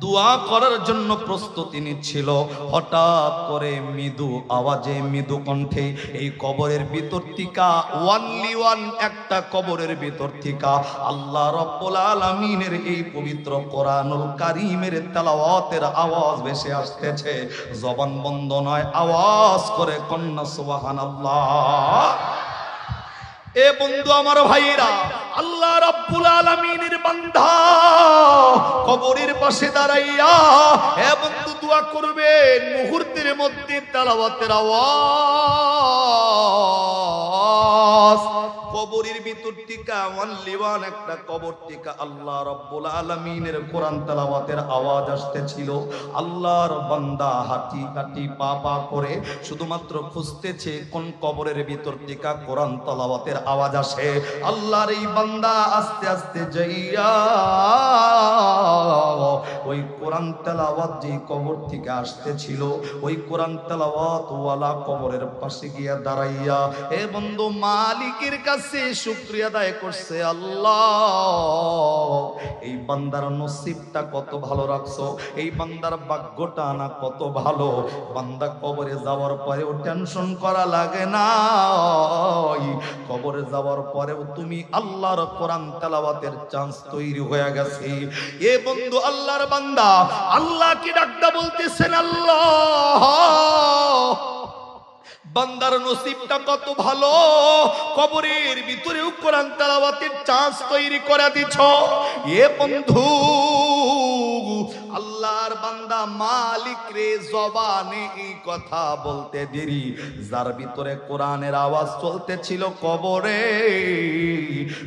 দোয়া করার জন্য প্রস্তুতি নিচ্ছিল। হঠাৎ করে মৃদু আওয়াজে, মৃদু কণ্ঠে এই কবরের ভিতর থেকে ওয়ানলি ওয়ান একটা কবরের ভিতর থেকে আল্লাহ রাব্বুল আলামিনের এই পবিত্র কোরআনুল কারীমের তেলাওয়াতের আওয়াজ ভেসে আসতেছে। জবান বন্ধ নয়, আওয়াজ করে কন্যা সুবহানাল্লাহ। এ বন্ধু, আমার ভাইরা, আল্লাহ রাব্বুল আলামিনের বান্দা কবরের পাশে দাঁড়াইয়া এ বন্ধু দোয়া করবেন। মুহূর্তের মধ্যে তেলাওয়াতের আওয়াজ কবরের ভিতর থেকে ওয়ানলি ওয়ান একটা কবর থেকে আল্লাহ রাব্বুল আলামিনের কোরআন তেলাওয়াতের আওয়াজ আসতেছিল। আল্লাহর বান্দা হাঁটি হাঁটি পা পা করে শুধুমাত্র খুঁজতেছে কোন কবরের ভিতর থেকে কোরআন তেলাওয়াতের আওয়াজ আসে। আল্লাহর এই বান্দা আস্তে আস্তে যাইয়া ওই কোরআন তেলাওয়াত যে কবর থেকে আসতেছিল, ওই কোরআন তেলাওয়াত ওয়ালা কবরের পাশে গিয়া দাঁড়াইয়া এ বন্ধু মালিকের কাছে শুকরিয়া আদায় করছে। আল্লাহ, এই বান্দার নসিবটা কত ভালো রাখছো, এই বান্দার ভাগ্যটা না কত ভালো। বান্দা কবরে যাওয়ার পরেও টেনশন করা লাগে না, কবরে যাওয়ার পরেও তুমি আল্লাহর কোরআন তেলাওয়াতের চান্স তৈরি হয়ে গেছে। এ বন্ধু, আল্লাহর বান্দা আল্লাহকে ডাকতে বলতেছেন, আল্লাহ বান্দার নসিবটা কত ভালো, কবরের ভিতরেও কোরআন তেলাওয়াতের চান্স তৈরি করে দিছো। এ বন্ধু, আল্লাহর বান্দা বান্দা মালিক রে জবানে এই কথা বলতে দেরি, যার ভিতরে কোরআনের আওয়াজ চলতেছিল কবরে,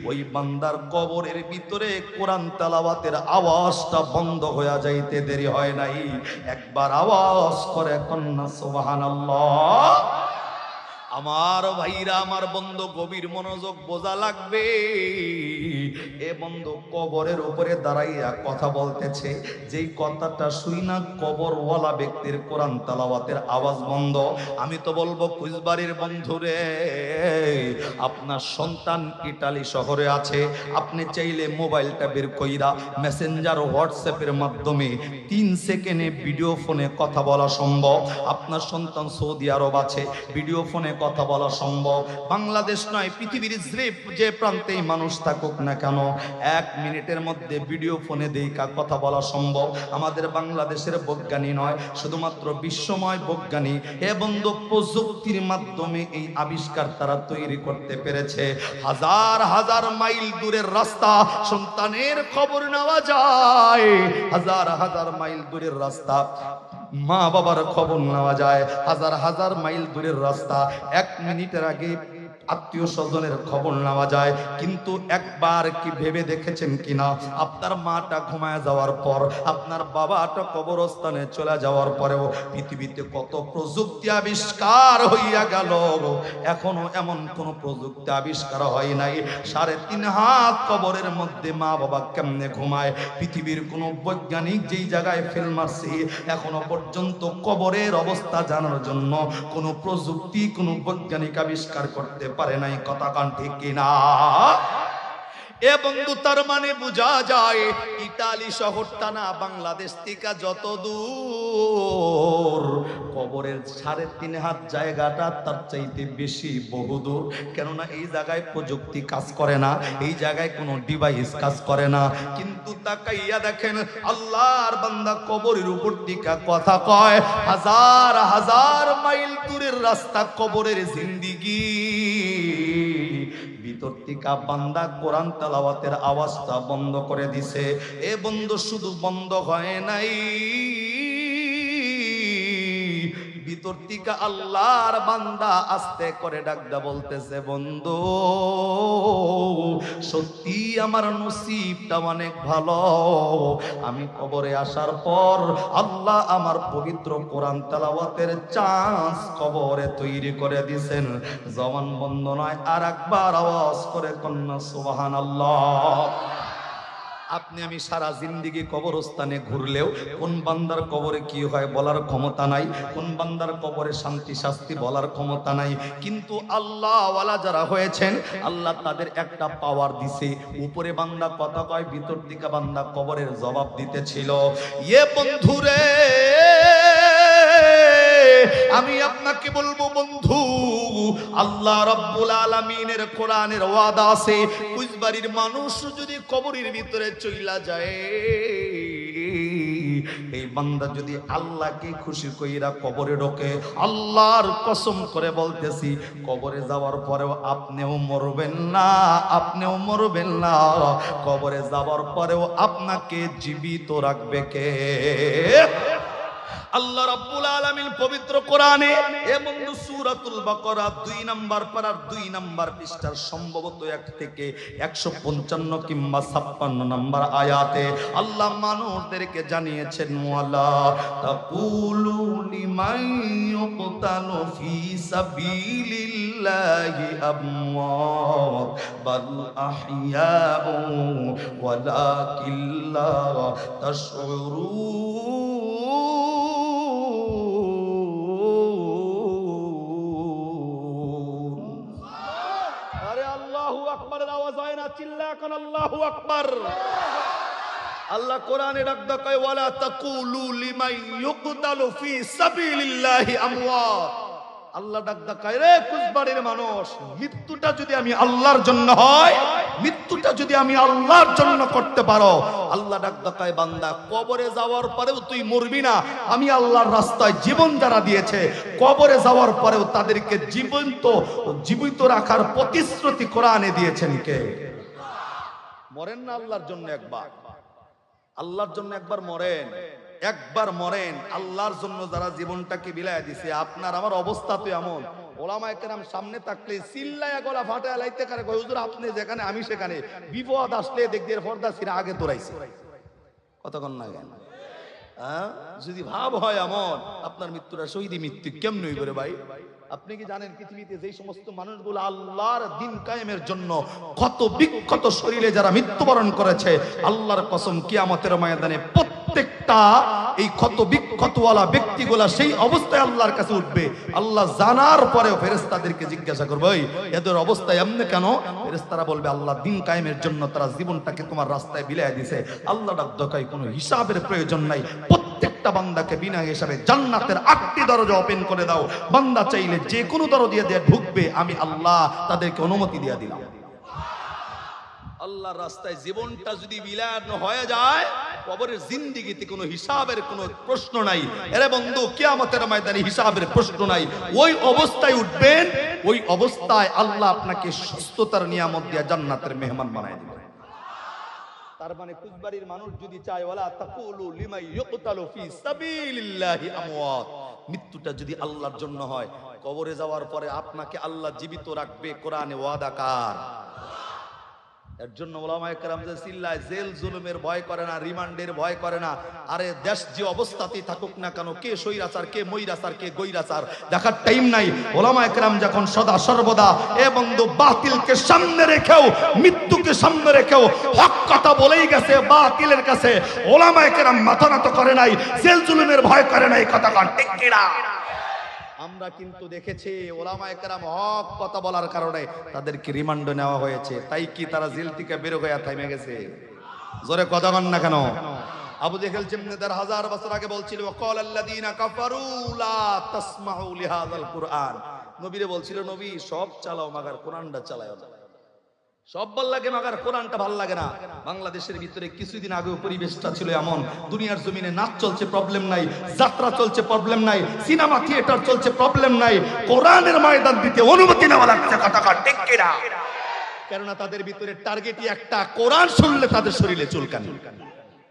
ওই বান্দার কবরের ভিতরে কোরআন তেলাওয়াতের আওয়াজটা বন্ধ হয়ে যাইতে দেরি হয় নাই। একবার আওয়াজ করে কন্যা সুবহানাল্লাহ। আমার ভাইরা, আমার বন্ধু, গভীর মনোযোগ বোঝা লাগবে। এ বন্ধু কবরের উপরে দাঁড়াইয়া কথা বলতেছে, যেই কথাটা শুই না কবরওয়ালা ব্যক্তির কোরআন তেলাওয়াতের আওয়াজ বন্ধ। আমি তো বলবো কুইজবাড়ির বন্ধুরে, আপনার সন্তান ইটালি শহরে আছে, আপনি চাইলে মোবাইলটা বের কইরা মেসেঞ্জার হোয়াটসঅ্যাপের মাধ্যমে 3 সেকেন্ডে ভিডিও ফোনে কথা বলা সম্ভব। আপনার সন্তান সৌদি আরব আছে, ভিডিও ফোনে কথা বলা সম্ভব। বাংলাদেশ নয়, পৃথিবীর যে প্রান্তেই মানুষ থাকুক না কেন, 1 মিনিটের মধ্যে ভিডিও ফোনে দেখা কথা বলা সম্ভব। আমাদের বাংলাদেশের বৈজ্ঞানী নয়, শুধুমাত্র বিশ্বময় বৈজ্ঞানী হে বন্ধু প্রযুক্তির মাধ্যমে এই আবিষ্কার তারা তৈরি করতে পেরেছে। হাজার হাজার মাইল দূরের রাস্তা সন্তানের খবর নেওয়া যায়, হাজার হাজার মাইল দূরের রাস্তা মা বাবার খবর নেওয়া যায়, হাজার হাজার মাইল দূরের রাস্তা 1 মিনিটের আগে আত্মীয় স্বজনের খবর নেওয়া যায়। কিন্তু একবার কি ভেবে দেখেছেন কিনা, আপনার মাটা ঘুমায় যাওয়ার পর, আপনার বাবাটা কবরস্থানে চলে যাওয়ার পরেও পৃথিবীতে কত প্রযুক্তি আবিষ্কার হইয়া গেল, এখনো এমন কোন প্রযুক্তি আবিষ্কার হয় নাই 3.5 হাত কবরের মধ্যে মা বাবা কেমনে ঘুমায়। পৃথিবীর কোন বৈজ্ঞানিক যেই জায়গায় ফেল মারছে, এখনো পর্যন্ত কবরের অবস্থা জানার জন্য কোন প্রযুক্তি, কোন বৈজ্ঞানিক আবিষ্কার করতে পারে নাই। কথা কান ঠিক কিনা? এ বন্ধু, তার মানে বোঝা যায় ইতালি শহরটা না বাংলাদেশ থেকে যত দূর, কবরের 3.5 হাত জায়গাটা তার চাইতে বেশি বহুদূর। কেননা এই জায়গায় প্রযুক্তি কাজ করে না, এই জায়গায় কোনো ডিভাইস কাজ করে না। কিন্তু তাকাইয়া দেখেন আল্লাহর বান্দা কবরের উপর থেকে কথা কয়, হাজার হাজার মাইল দূরের রাস্তা কবরের জিন্দিগি, ভিতর থেকে বান্দা কোরআন তেলাওয়াতের আওয়াজটা বন্ধ করে দিছে। এ বন্ধু, শুধু বন্ধ হয় নাই, ভিতর থেকে আল্লাহর বান্দা আস্তে করে ডাকদা বলতেছে, বন্ধু সত্যি আমার নসিবটা অনেক ভালো, আমি কবরে আসার পর আল্লাহ আমার পবিত্র কোরআন তেলাওয়াতের চান্স কবরে তৈরি করে দিয়েছেন। জবান বন্ধ নয়, আর একবার আওয়াজ করে কন্যা সুবহানাল্লাহ। আপনি আমি সারা জিন্দেগি কবরস্থানে ঘুরলেও কোন বান্দার কবরে কি হয় বলার ক্ষমতা নাই, কোন বান্দার কবরে শান্তি শাস্তি বলার ক্ষমতা নাই। কিন্তু আল্লাহ ওয়ালা যারা হয়েছেন, আল্লাহ তাদের একটা পাওয়ার দিছে, উপরে বান্দা কথা কয়, ভিতর দিকে বান্দা কবরের জবাব দিতেছিল। ইয়ে বন্ধুরে, আমি আপনাকে বলবো বন্ধু, আল্লাহ রাব্বুল আলামিনের কোরআনের ওয়াদা আছে, কুইজবাড়ির মানুষ যদি কবরের ভিতরে চইলা যায়, এই বান্দা যদি আল্লাহকে খুশি কইরা কবরে ঢোকে, আল্লাহর কসম করে বলতেছি কবরে যাওয়ার পরেও আপনিও মরবেন না, আপনিও মরবেন না, কবরে যাওয়ার পরেও আপনাকে জীবিত রাখবে কে? আল্লাহ রাব্বুল আলামিন পবিত্র কোরআনে এবং সূরাতুল বাকারা 2 নম্বর পারার 2 নম্বর পৃষ্ঠার সম্ভবত 1 থেকে 155 কিংবা 56 নম্বর আয়াতে আল্লাহ মানুষদেরকে জানিয়েছেন, ওয়ালা তাকুলু লিমান ইউকতালু ফি সাবিলিল্লাহি আমওয়াত বাল আহইয়াউ ওয়ালাকিন লা তাশউরুন। আল্লাহু আকবার। আল্লাহ কোরআনে ডাকদা কয়, ওয়ালা তাকুলু লিমান ইউকতালু ফি সাবিলিল্লাহি আমওয়াত। আল্লাহ ডাকদা কয়, রে কুচবাড়ির মানুষ, মৃত্যুটা যদি আমি আল্লাহর জন্য হয়, মৃত্যুটা যদি আমি আল্লাহর জন্য করতে পারো, আল্লাহ ডাকদা কয়, বান্দা কবরে যাওয়ার পরেও তুই মরবি না। আমি আল্লাহর রাস্তায় জীবন যারা দিয়েছে, কবরে যাওয়ার পরেও তাদেরকে জীবিত রাখার প্রতিশ্রুতি কোরআনে দিয়েছেন কে? মরেন না আল্লাহর জন্য একবার, আল্লাহর জন্য একবার মরেন, একবার মরেন, আল্লাহর জন্য যারা জীবনটাকে বিলায় দিছে, আপনার আমার অবস্থা তো এমন, ওলামায়ে কেরাম সামনে থাকলে চিল্লায়া গলা ফাটায় লাইতে কারে কয় হুজুর আপনি যেখানে আমি সেখানে, বিপদ আসলে দেখদের পর্দা ছিঁড়া আগে তোরাইছে। কতক্ষণ না কেন যদি ভাব হয় এমন, আপনার মৃত্যুটা শহীদি মৃত্যু কেমন হইব রে ভাই? আপনি কি জানেন পৃথিবীতে যেই সমস্ত মানুষগুলো আল্লাহর দ্বীন কায়েমের জন্য কত বিক্ষত শরীরে যারা মৃত্যুবরণ করেছে, আল্লাহর কসম কিয়ামতের ময়দানে প্রত্যেকটা এই ক্ষত বিক্ষতওয়ালা ব্যক্তিগুলা সেই অবস্থায় আল্লাহর কাছে উঠবে। আল্লাহ জানার পরেও ফেরেশতাদেরকে জিজ্ঞাসা করবে এদের অবস্থা এমনি কেন? ফেরেশতারা বলবে আল্লাহ দ্বীন কায়েমের জন্য তারা জীবনটাকে তোমার রাস্তায় বিলায় দিয়েছে। আল্লাহ ডাক দেয় কোনো হিসাবের প্রয়োজন নাই, প্রত্যেকটা বান্দাকে বিনা হিসাবে জান্নাতের 8টি দরজা ওপেন করে দাও, বান্দা চাইলে যে কোনো দরজা দিয়ে ঢুকবে, আমি আল্লাহ তাদেরকে অনুমতি দিয়ে দিলাম। আল্লাহর রাস্তায় জীবনটা যদি বিলায় হয়ে যায়, কবরের জিন্দেগিতে কোনো হিসাবের কোনো প্রশ্ন নাই। এরে বন্ধু, কিয়ামতের ময়দানে হিসাবের প্রশ্ন নাই। ওই অবস্থায় উঠবেন, ওই অবস্থায় আল্লাহ আপনাকে সুস্থতার নিয়ামত দিয়ে জান্নাতের মেহমান বানায় দিবেন। তার মানে কুচবাড়ির মানুষ যদি চায় ওয়ালা তাকুলু লিমাই ইউকতালু ফি সাবিলিল্লাহি আমওয়াত, মৃত্যুটা যদি আল্লাহর জন্য হয়, কবরে যাওয়ার পরে আপনাকে আল্লাহ জীবিত রাখবে, কোরআনে ওয়াদা কার? এর জন্য ওলামায়ে কেরাম যে চিল্লায় জেল জুলুমের ভয় করে না, রিমান্ডের ভয় করে না। আরে দেশ যে অবস্থাতেই থাকুক না কেন, কে সৈরাচার, কে মৈরাচার, কে গৈরাচার দেখার টাইম নাই। ওলামায়ে কেরাম যখন সদা সর্বদা এ বন্ধু বাতিলকে সামনে রেখেও, মৃত্যুকে সামনে রেখেও হক কথা বলেই গেছে বাতিলের কাছে, ওলামায়ে কেরাম মাথা নত করে নাই, জেল জুলুমের ভয় করে নাই। কথা কান ঠিক কি না? আমরা কিন্তু দেখেছি ওলামায়ে কেরাম হক কথা বলার কারণে তাদেরকে রিমান্ডে নেওয়া হয়েছে। তাই কি তারা জেল থেকে বের হয়ে থেমে গেছে? জোরে কথা বল না কেন? আবু জেহেল যেমনি 1000 বছর আগে বলছিল ওয়াকালাল্লাযীনা কাফারু লা তাসমাউ লিহাযাল কুরআন, নবীরে বলছিল নবী সব চালাও মাগার কোরআনটা চালাও না। সব ভাল লাগে মাগার কোরআনটা ভাল লাগে না। বাংলাদেশের ভিতরে কিছুদিন আগে পরিবেশটা ছিল এমন, দুনিয়ার জমিনে নাচ চলছে প্রবলেম নাই, যাত্রা চলছে প্রবলেম নাই, সিনেমা থিয়েটার চলছে প্রবলেম নাই, কোরআনের ময়দান দিতে অনুমতি নেওয়া লাগছে। কথা ঠিক কি না? কেননা তাদের ভিতরে টার্গেটই একটা, কোরআন শুনলে তাদের শরীরে চুলকানি।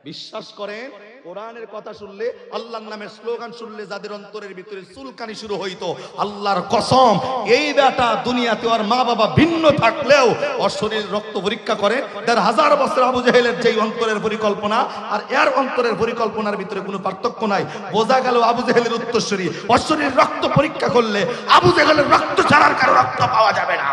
বিশ্বাস করেন, কোরআনের কথা শুনলে, আল্লাহর নামের স্লোগান শুনলে যাদের অন্তরের ভিতরে চুলকানি শুরু হইতো, আল্লাহর কসম এই বেটা দুনিয়াতে ওর মা বাবা ভিন্ন থাকলেও ওর শরীর রক্ত পরীক্ষা করে 1000 বছর আবু জেহেলের যেই অন্তরের পরিকল্পনা আর এর অন্তরের পরিকল্পনার ভিতরে কোনো পার্থক্য নাই। বোঝা গেল আবু জেহেলের উত্তরসূরি। ওর শরীর রক্ত পরীক্ষা করলে আবু জেহেলের রক্ত ছাড়ার কারো রক্ত পাওয়া যাবে না।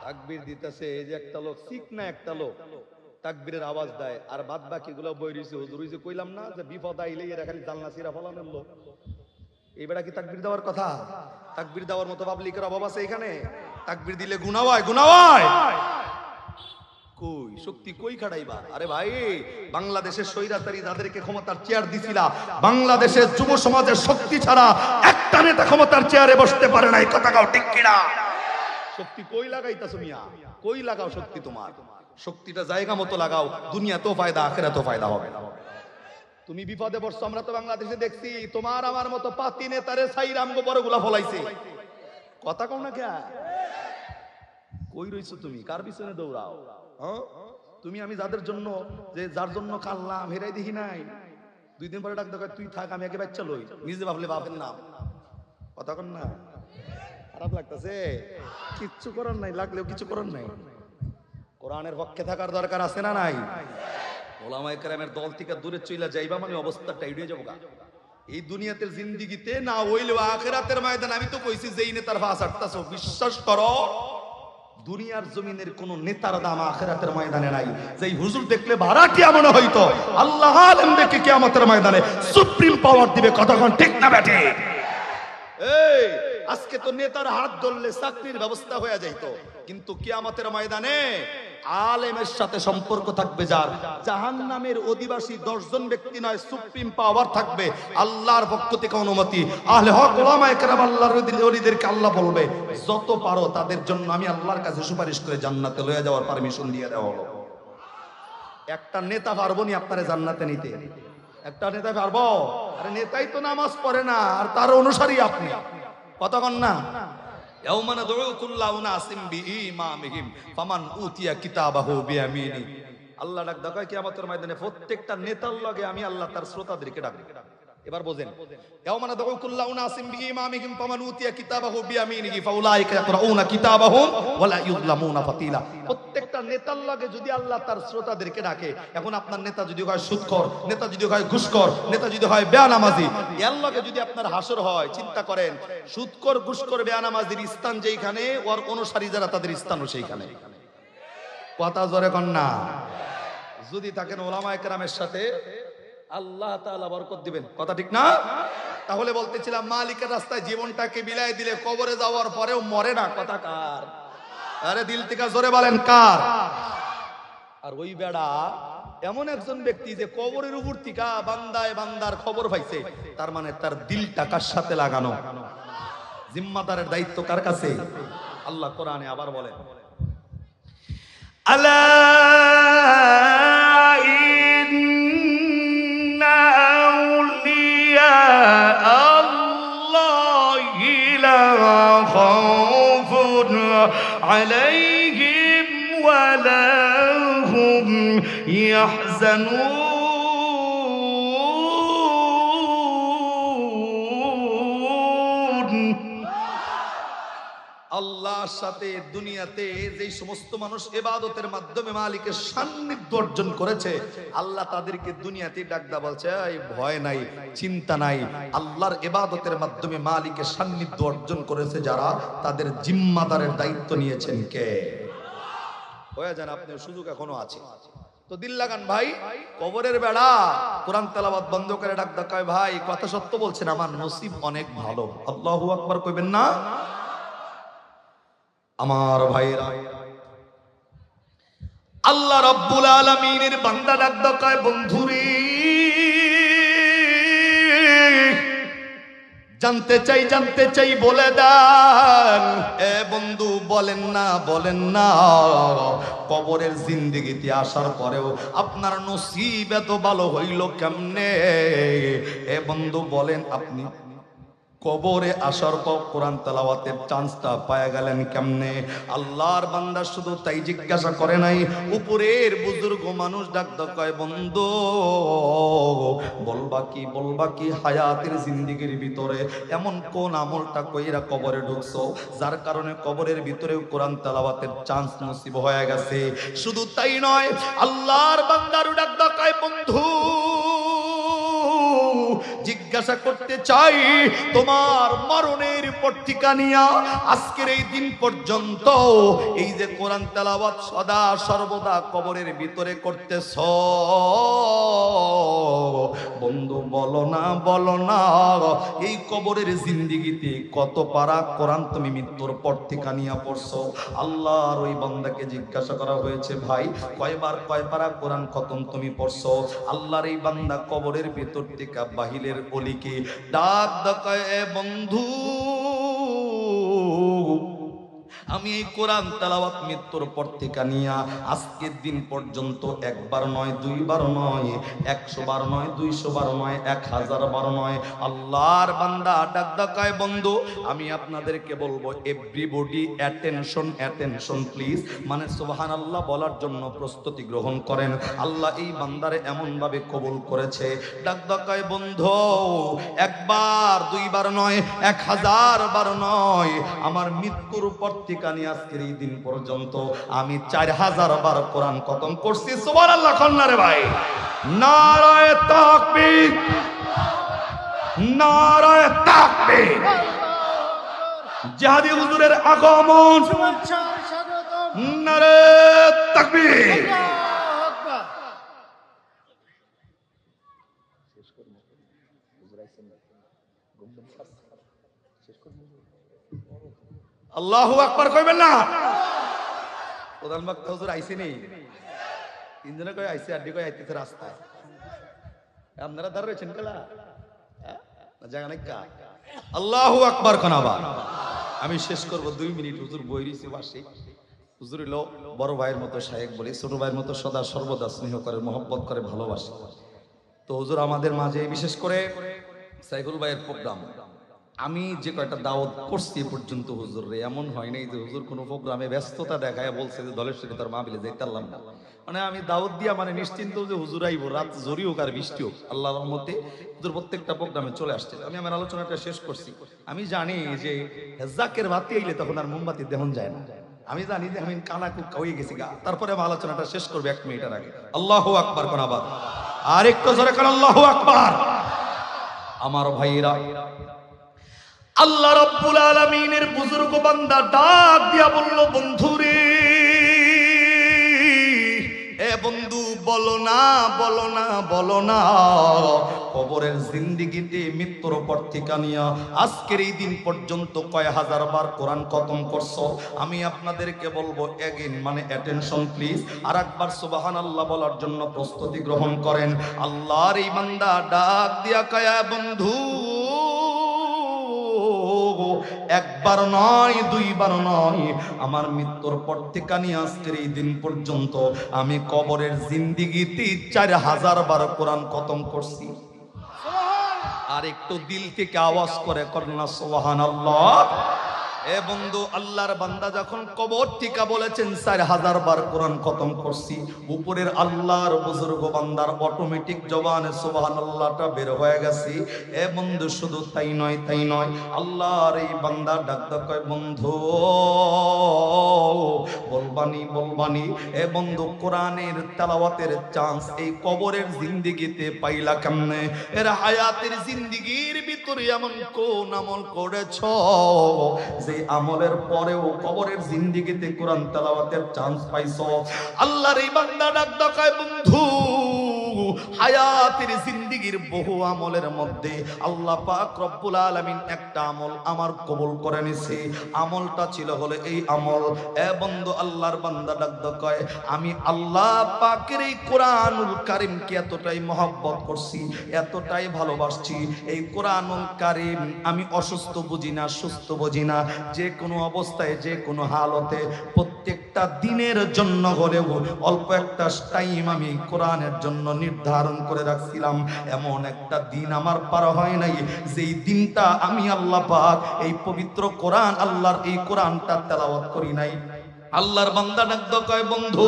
তাকবীর দিতেছে, এই যে একটা লোক চিকনা একটা লোক তাকবীরের আওয়াজ দেয়, আর বাদ বাকি গুলো বই রইছে। হুজুর ওই যে কইলাম না যে বিপদ আইলে এরা খালি জানলা চিরা ফলানোর লোক, এইবার কি তাকবীর দেওয়ার কথা? তাকবীর দেওয়ার মতো পাবলিকের অভাব আছে এখানে? তাকবীর দিলে গুনাহ হয়, গুনাহ হয়। কই শক্তি কই খাড়াইবা? আরে ভাই, বাংলাদেশের স্বৈরাচারী যাদেরকে ক্ষমতার চেয়ার দিছিলা, বাংলাদেশের যুব সমাজের শক্তি ছাড়া একটা নেতা ক্ষমতার চেয়ারে বসতে পারে না। এই কথা কাও ঠিক কি না? শক্তি কই লাগাইতাছো মিয়া? কই লাগাও শক্তি? তোমার শক্তিটা জায়গা মতো লাগাও, দুনিয়াতেও ফায়দা আখিরাতেও ফায়দা হবে। তুমি বিপদে পড়ছো, আমরা তো বাংলাদেশে দেখছি তোমার আমার মতো পাতি নেতারে সাইরাম গো বড়গুলা ফলাইছে। কথা কও না কে? কই রইছো তুমি? কার পিছনে দৌড়াও? তুমি আমি যাদের জন্য, যে যার জন্য কাল্লাম হেরাই দেখি নাই, 2 দিন পরে ডাক দেখ তুই থাক, আমি আগে বাচ্চা লই, নিজে ভাবলে বাপের নাম। কথা কন না? খারাপ লাগতেছে? কিচ্ছু করার নাই, লাগলেও কিছু করার নাই। কোরআনের পক্ষে থাকার দরকার আছে না নাই? ওলামায়ে কেরামের দল থেকে দূরে চইলা যাইবা মানে অবস্থাটা এড়িয়ে যাবো। এই দুনিয়াতে জিন্দেগিতে না হইলেও আখিরাতের ময়দান, আমি তো কইছি যেই নেতার ফাঁস আটতাছো, বিশ্বাস করো দুনিয়ার জমিনের কোন নেতার দাম আখিরাতের ময়দানে নাই। যেই হুজুর দেখলে ভাড়াটিয়া মনে হইতো, আল্লাহ আলেম দেখে কিয়ামতের ময়দানে সুপ্রিম পাওয়ার দিবে। কতক্ষণ ঠিক না বেটে? এই আজকে তো নেতার হাত ধরলে চাকরির ব্যবস্থা হয়ে যাইতো, কিন্তু কিয়ামতের ময়দানে আলেমের সাথে সম্পর্ক থাকবে যার, জাহান্নামের অধিবাসী 10 জন ব্যক্তি নয়, সুপ্রিম পাওয়ার থাকবে আল্লাহর পক্ষ থেকে অনুমতি। আহলে হক ওলামায়ে কেরাম আল্লাহর ওলিদেরকে আল্লাহ বলবে যত পারো তাদের জন্য আমি আল্লাহর কাছে সুপারিশ করে জান্নাতে লয়ে যাওয়ার পারমিশন দিয়ে দেওয়া হলো। একটা নেতা পারবো নি আপনারে জান্নাতে নিতে? একটা নেতা পারবো? আরে নেতাই তো নামাজ পড়ে না, আর তার অনুসারী আপনি, কতক্ষণ না। ইয়াউমা নাদউ কুল্লা উনাসিম বিইমামিহিম ফামান উতিয়া কিতাবাহু বিয়ামিনি। আল্লাহ ডাক দেয় কিয়ামতের ময়দানে প্রত্যেকটা নেতার লগে আমি আল্লাহ তার শ্রোতাদেরকে ডাকব। এবার বোঝেন, ইয়াউমা নাদউ কুল্লা উনাসিম বিইমামিহিম ফামান উতিয়া কিতাবাহু বিয়ামিনিহি ফাউলাইকা ইয়াকরাউনা কিতাবাহুম ওয়ালা ইউযলামুনা ফাতিলা। প্রত্যেকটা নেতার লগে যদি আল্লাহ তার শ্রোতাদেরকে ডাকে, এখন আপনার নেতা যদি হয় সুদখোর, নেতা যদি হয় ঘুষখোর, নেতা যদি হয় বেয়ানামাজি, এর লগে যদি আপনার হাসর হয়, চিন্তা করেন সুদখোর, ঘুষখোর, বেয়ানামাজির স্থান যেইখানে, ওর অনুসারী যারা তাদের স্থানও সেইখানে। কথা জোরে কন না। যদি থাকেন ওলামায়ে কেরামের সাথে, আল্লাহ তাআলা বরকত দিবেন, কথা ঠিক না? তাহলে বলতেছিলাম মালিকের রাস্তায় জীবনটাকে বিলাই দিলে কবরে যাওয়ার পরেও মরে না, কথা কার? আরে দিল থেকে জোরে বলেন কার? আর ওই বেড়া এমন একজন ব্যক্তি যে কবরের উপর থেকে বান্দায় বান্দার খবর পাইছে, তার মানে তার দিলটা কার সাথে লাগানো, জিম্মাদারের দায়িত্ব কার কাছে? আল্লাহ কোরআনে আবার বলেন, আলা ইন্না আউলিয়া আল্লাহি লা খাউফুন আলাইহিম ওয়া লা হুম ইয়াহজানুন। আল্লাহর সাথে দুনিয়াতে যে সমস্ত মানুষ ইবাদতের মাধ্যমে মালিকের সান্নিধ্য অর্জন করেছে, আল্লাহ তাদেরকে দুনিয়াতে ডাকদা বলছে এই ভয় নাই, চিন্তা নাই। আল্লাহর ইবাদতের মাধ্যমে মালিকের সান্নিধ্য অর্জন করেছে যারা, তাদের জিম্মাদারের দায়িত্ব নিয়েছেন কে? হয়ে যান, আপনার সুযোগ এখনো আছে। তো দিল লাগান ভাই, কবরের বেড়া কোরআন তেলাওয়াত বন্ধ করে ডাকদা কয় ভাই কথা সত্য বলছেন, আমার নসিব অনেক ভালো। আল্লাহু আকবার কইবেন না? আমার ভাইরা, আল্লাহ রাব্বুল আলামিনের বান্দা ডাকদা কয় বন্ধুরে জানতে চাই বলে দেন। এ বন্ধু বলেন না কবরের জিন্দেগিতে আসার পরেও আপনার নসিব এত ভালো হইল কেমনে? এ বন্ধু বলেন, আপনি কবরে আসার পর কোরআন তেলাওয়াতের চান্সটা পায়া গেলেন কেমনে? আল্লাহর বান্দা শুধু তাই জিজ্ঞাসা করে নাই, উপরের বুজুর্গ মানুষ ডাকদা কয় বন্ধু বলবা কি হায়াতের জিন্দেগির ভিতরে এমন কোন আমলটা কইরা কবরে ঢুকছো যার কারণে কবরের ভিতরে কোরআন তেলাওয়াতের চান্স নসিব হয়ে গেছে? শুধু তাই নয়, আল্লাহর বান্দার ডাকদা কয় বন্ধু জিজ্ঞাসা করতে চাই, তোমার মরণের পত্রিকা নিয়া আজকের এই দিন পর্যন্ত এই যে কোরআন তেলাওয়াত সদা সর্বদা কবরের ভিতরে করতেছ, বন্ধু বলো না এই কবরের জিন্দেগিতে কত পারা কোরআন তুমি মৃত্যুর পত্রিকা নিয়া পড়ছো? আল্লাহর ওই বান্দাকে জিজ্ঞাসা করা হয়েছে, ভাই কয় পারা কোরআন খতম তুমি পড়ছো? আল্লাহর এই বান্দা কবরের ভিতর থেকে বাহিরের অলিকে ডাক দেয়, এ বন্ধু আমি এই কোরআন তেলাওয়াত মৃত্যুর পর থেকে নিয়া আজকের দিন পর্যন্ত একবার নয়, দুইবার নয়, 100 বার নয়, 200 বার নয়, 1000 বার নয়, আল্লাহর বান্দা ডাক দেয় বন্ধু আমি আপনাদেরকে বলবো এভরিবডি অ্যাটেনশন প্লিজ, মানে সুবহানাল্লাহ বলার জন্য প্রস্তুতি গ্রহণ করেন। আল্লাহ এই বান্দারে এমন ভাবে কবুল করেছে, ডাক দেয় বন্ধু একবার দুইবার নয়, 1000 বার নয়, আমার মৃত্যুর পর থেকে আজকের এই দিন পর্যন্ত আমি 4000 বার কোরআন খতম করছি। সুবহানাল্লাহ কন্যা রে ভাই, নারায়ে তাকবীর, নারায়ে তাকবীর। জিহাদি হুজুরের আগমন, নারায়ে তাকবীর। আল্লাহু আকবার কইবেন না? প্রধান বক্তা হুজুর আইছে নেই, তিনজনে কই আইছে, আড্ডি কই আইতেছে রাস্তায়, আপনারা দাঁড় রয়েছেন কেলা জায়গা নাই কা? আল্লাহু আকবার কোনাবা। আমি শেষ করব 2 মিনিট। হুজুর বইরিছে বাসে, হুজুর হলো বড় ভাইয়ের মতো শায়েখ বলি, ছোট ভাইয়ের মতো সদা সর্বদা স্নেহ করে, মহব্বত করে, ভালোবাসে। তো হুজুর আমাদের মাঝে বিশেষ করে সাইফুল ভাইয়ের প্রোগ্রাম, আমি যে কয়টা দাওয়াত করছি এ পর্যন্ত হুজুর রে, এমন হয় নাই যে হুজুর কোনো প্রোগ্রামে ব্যস্ততা দেখায় বলছে যে ধলেশ্বরী তার মাহফিলে যাইতে পারলাম না। মানে আমি দাওয়াত দিয়া মানে নিশ্চিন্ত যে হুজুর আইব, রাত জরি হোক আর বৃষ্টি হোক, আল্লাহর রহমতে হুজুর প্রত্যেকটা প্রোগ্রামে চলে আসছে। আমি আমার আলোচনাটা শেষ করছি। আমি জানি যে জাকের বাতি আইলে তখন আর মোমবাতি দেহন যায় না। আমি জানি যে আমি কানা কুক্কা হয়ে গেছি গা, তারপরে আমি আলোচনাটা শেষ করবো 1 মিনিটের আগে। আল্লাহু আকবার কোন আবার, আর একটু জোরে কোন আল্লাহু আকবার। আমার ভাইরা, আল্লাহ রাব্বুল আলামিনের বুজুর্গ বান্দা ডাক দিয়া বলল, বন্ধুরে, এ বন্ধু বলো না, বলো না, বলো না, কবরের জিন্দেগিতে মৃত্যুর পর থেকে নিয়া আজকের এই দিন পর্যন্ত কয় হাজার বার কোরআন খতম করছো? আমি আপনাদেরকে বলবো এগেইন, মানে অ্যাটেনশন প্লিজ, আর একবার সুবহানাল্লাহ বলার জন্য প্রস্তুতি গ্রহণ করেন। আল্লাহর এই বান্দা ডাক দিয়া কয়, বন্ধু, একবার নয়, দুইবার নয়, আমার মৃত্যুর পর থেকে নিয়ে আজকের এই দিন পর্যন্ত আমি কবরের জিন্দেগিতে 4000 বার কোরআন খতম করছি। আর একটু দিল থেকে আওয়াজ করে করনা সুবহানাল্লাহ। এ বন্ধু, আল্লাহর বান্দা যখন কবর টিকা বলেছেন 4000 বার কোরআন খতম করছি, উপরের আল্লাহর বুজুর্গ বান্দার অটোমেটিক জবানে সুবহানাল্লাহটা বের হয়ে গেছে। এ বন্ধু, শুধু তাই নয়, তাই নয়, আল্লাহর এই বান্দা ডাকতে কয়, বন্ধু বলবানি, বলবানি, এ বন্ধু কোরআনের তেলাওয়াতের চান্স এই কবরের জিন্দেগিতে পাইলা কেমনে? এর হায়াতের জিন্দেগির ভিতরে এমন কোন আমল করেছো যে আমলের পরেও কবরের জিন্দেগিতে কোরআন তেলাওয়াতের চান্স পাইছো? আল্লাহর এই বান্দা ডাকতে কয়, বন্ধু হায়াতের জিন্দেগির বহু আমলের মধ্যে আল্লাহ পাক রব্বুল আলামিন একটা আমল আমার কবুল করে নিছে। আমলটা ছিল হলো এই আমল। এ বন্ধু, আল্লাহর বান্দা ডাকতে কয়, আমি আল্লাহ পাকের এই কোরআনুল কারীমকে এতটাই মহব্বত করছি, এতটাই ভালোবাসছি, এই কোরআনুল কারীম আমি অসুস্থ বুঝি না, সুস্থ বুঝি না, যে কোনো অবস্থায়, যে কোনো হালতে, প্রত্যেকটা দিনের জন্য হলেও অল্প একটা টাইম আমি কোরআনের জন্য নির্ধারণ করে রাখছিলাম। এমন একটা দিন আমার পার হয় নাই যেই দিনটা আমি আল্লাহ পাক এই পবিত্র কোরআন, আল্লাহর এই কোরআনটা তেলাওয়াত করি নাই। আল্লাহর বান্দা ডাকতে কয়, বন্ধু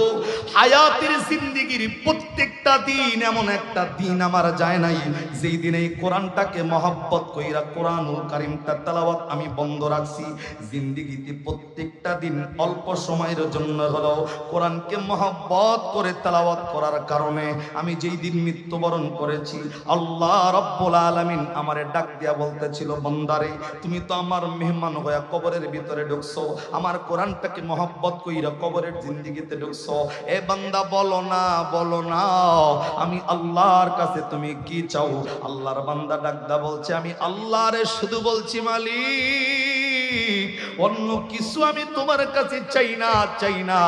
হায়াতের জিন্দেগির প্রত্যেকটা দিন এমন একটা দিন আমার যায় নাই যেই দিনে এই কোরআনটাকে মহব্বত কইরা কোরআনুল কারীমটা তেলাওয়াত আমি বন্ধ রাখছি। জিন্দেগিতে প্রত্যেকটা দিন অল্প সময়ের জন্য হলেও কোরআনকে মহব্বত করে তেলাওয়াত করার কারণে আমি যেই দিন মৃত্যুবরণ করেছি, আল্লাহ রাব্বুল আলামিন আমারে ডাক দিয়া বলতেছিল, বান্দারে তুমি তো আমার মেহমান হয়ে কবরের ভিতরে ঢুকছো, আমার কোরআনটাকে মহব্বত কইরা কবরের জিন্দেগিতে ঢুকছো। এ বান্দা বলো না, বলো না, আমি আল্লাহর কাছে তুমি কি চাও? আল্লাহর বান্দা ডাকদা বলছে, আমি আল্লাহরে শুধু বলছি, মালিক অন্য কিছু আমি তোমার কাছে চাই না, চাই না।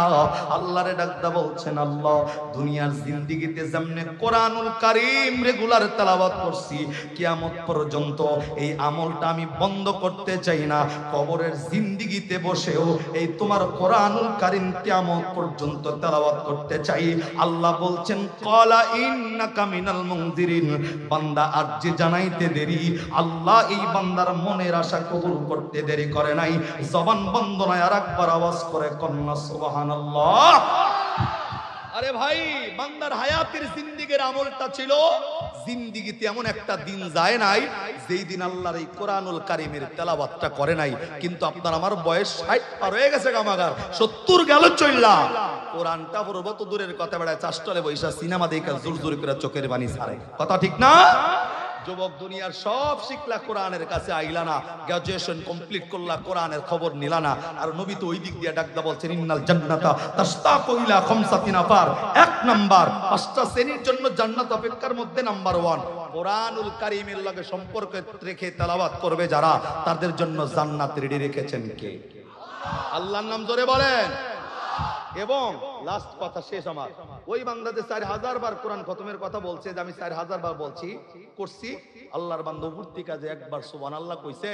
আল্লাহরে ডাকদা বলছেন, আল্লাহ দুনিয়ার জিন্দেগিতে যেমনে কোরআনুল কারীম রেগুলার তেলাওয়াত করছি, কিয়ামত পর্যন্ত এই আমলটা আমি বন্ধ করতে চাই না। কবরের জিন্দেগিতে বসেও এই তোমার কোরআনুল কারীম কিয়ামত পর্যন্ত তেলাওয়াত করতে চাই। আল্লাহ বলছেন, ক্বালা ইন্নাকা মিনাল মুনজিরিন। বান্দা আজ যে জানাইতে দেরি, আল্লাহ এই বান্দার মনের আশা কবুল করতে দেরি করে নাই। জবান বন্ধ নয়, আর একবার আওয়াজ করে কন্না সুবহানাল্লাহ। আরে ভাই, বান্দার হায়াতের জিন্দেগির আমলটা ছিল, জিন্দেগিতে এমন একটা দিন যায় নাই যেই দিন আল্লাহর এই কোরআনুল কারীমের তেলাওয়াতটা করে নাই। কিন্তু আপনার আমার বয়স 60 পার হয়ে গেছে, গামাগার 70 গেল চইল্লা, কোরআনটা পড়ব তো দূরের কথা, বেড়ায় চাষটলে বৈশা সিনেমা দেখা জোর জোর করে চোখের পানি ছাড়ে। কথা ঠিক না? যুবক দুনিয়ার সব শিখলা, কোরআনের কাছে আইলা না, গ্রাজুয়েশন কমপ্লিট করলা, কোরআনের খবর নিলা না। আর নবী তো ওই দিক দিয়ে ডাকদা বলছেন, ইন্নাল জান্নাতা তাশতাকু ইলা খামসাতি নাফার। 1 নাম্বার 5টা শ্রেণীর জন্য জান্নাত অপেক্ষার মধ্যে নাম্বার 1 কোরআনুল কারীমের লগে সম্পর্ক রেখে তেলাওয়াত করবে যারা, তাদের জন্য জান্নাত রেডি রেখেছেন কে? আল্লাহর নাম জোরে বলেন। এবং লাস্ট কথা শেষ আমার, ওই বান্দাদের 4000 বার কোরআন খতমের কথা বলছে, যে আমি 4000 বার বলছি করছি। আল্লাহর বান্দা উপর থেকে যে একবার সুবহানাল্লাহ কইছে,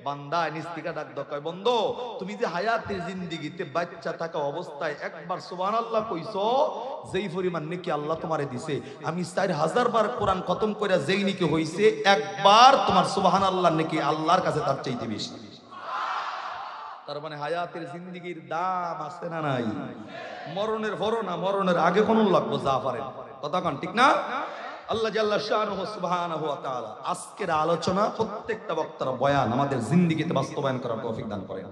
বান্দা নিজ থেকে ডাক দাও, কয় বন্ধু তুমি যে হায়াতের জিন্দেগিতে বাচ্চা থাকা অবস্থায় একবার সুবহানাল্লাহ কইছো, যেই পরিমাণ নেকি আল্লাহ তোমারে দিছে, আমি 4000 বার কোরআন খতম কইরা যেই নেকি হইছে, একবার তোমার সুবহানাল্লাহ নেকি আল্লাহর কাছে তার চাইতে বেশি। তার মানে হায়াতের জিন্দেগির দাম আছে না নাই? মরণের পরও না, মরণের আগে কোন লাগবো জাফারের কথা কন, ঠিক না? আল্লাহ জাল্লা শানুহু সুবহানাহু ওয়া তাআলা আজকের আলোচনা প্রত্যেকটা বক্তার বয়ান আমাদের জিন্দেগিতে বাস্তবায়ন করার তৌফিক দান করেন।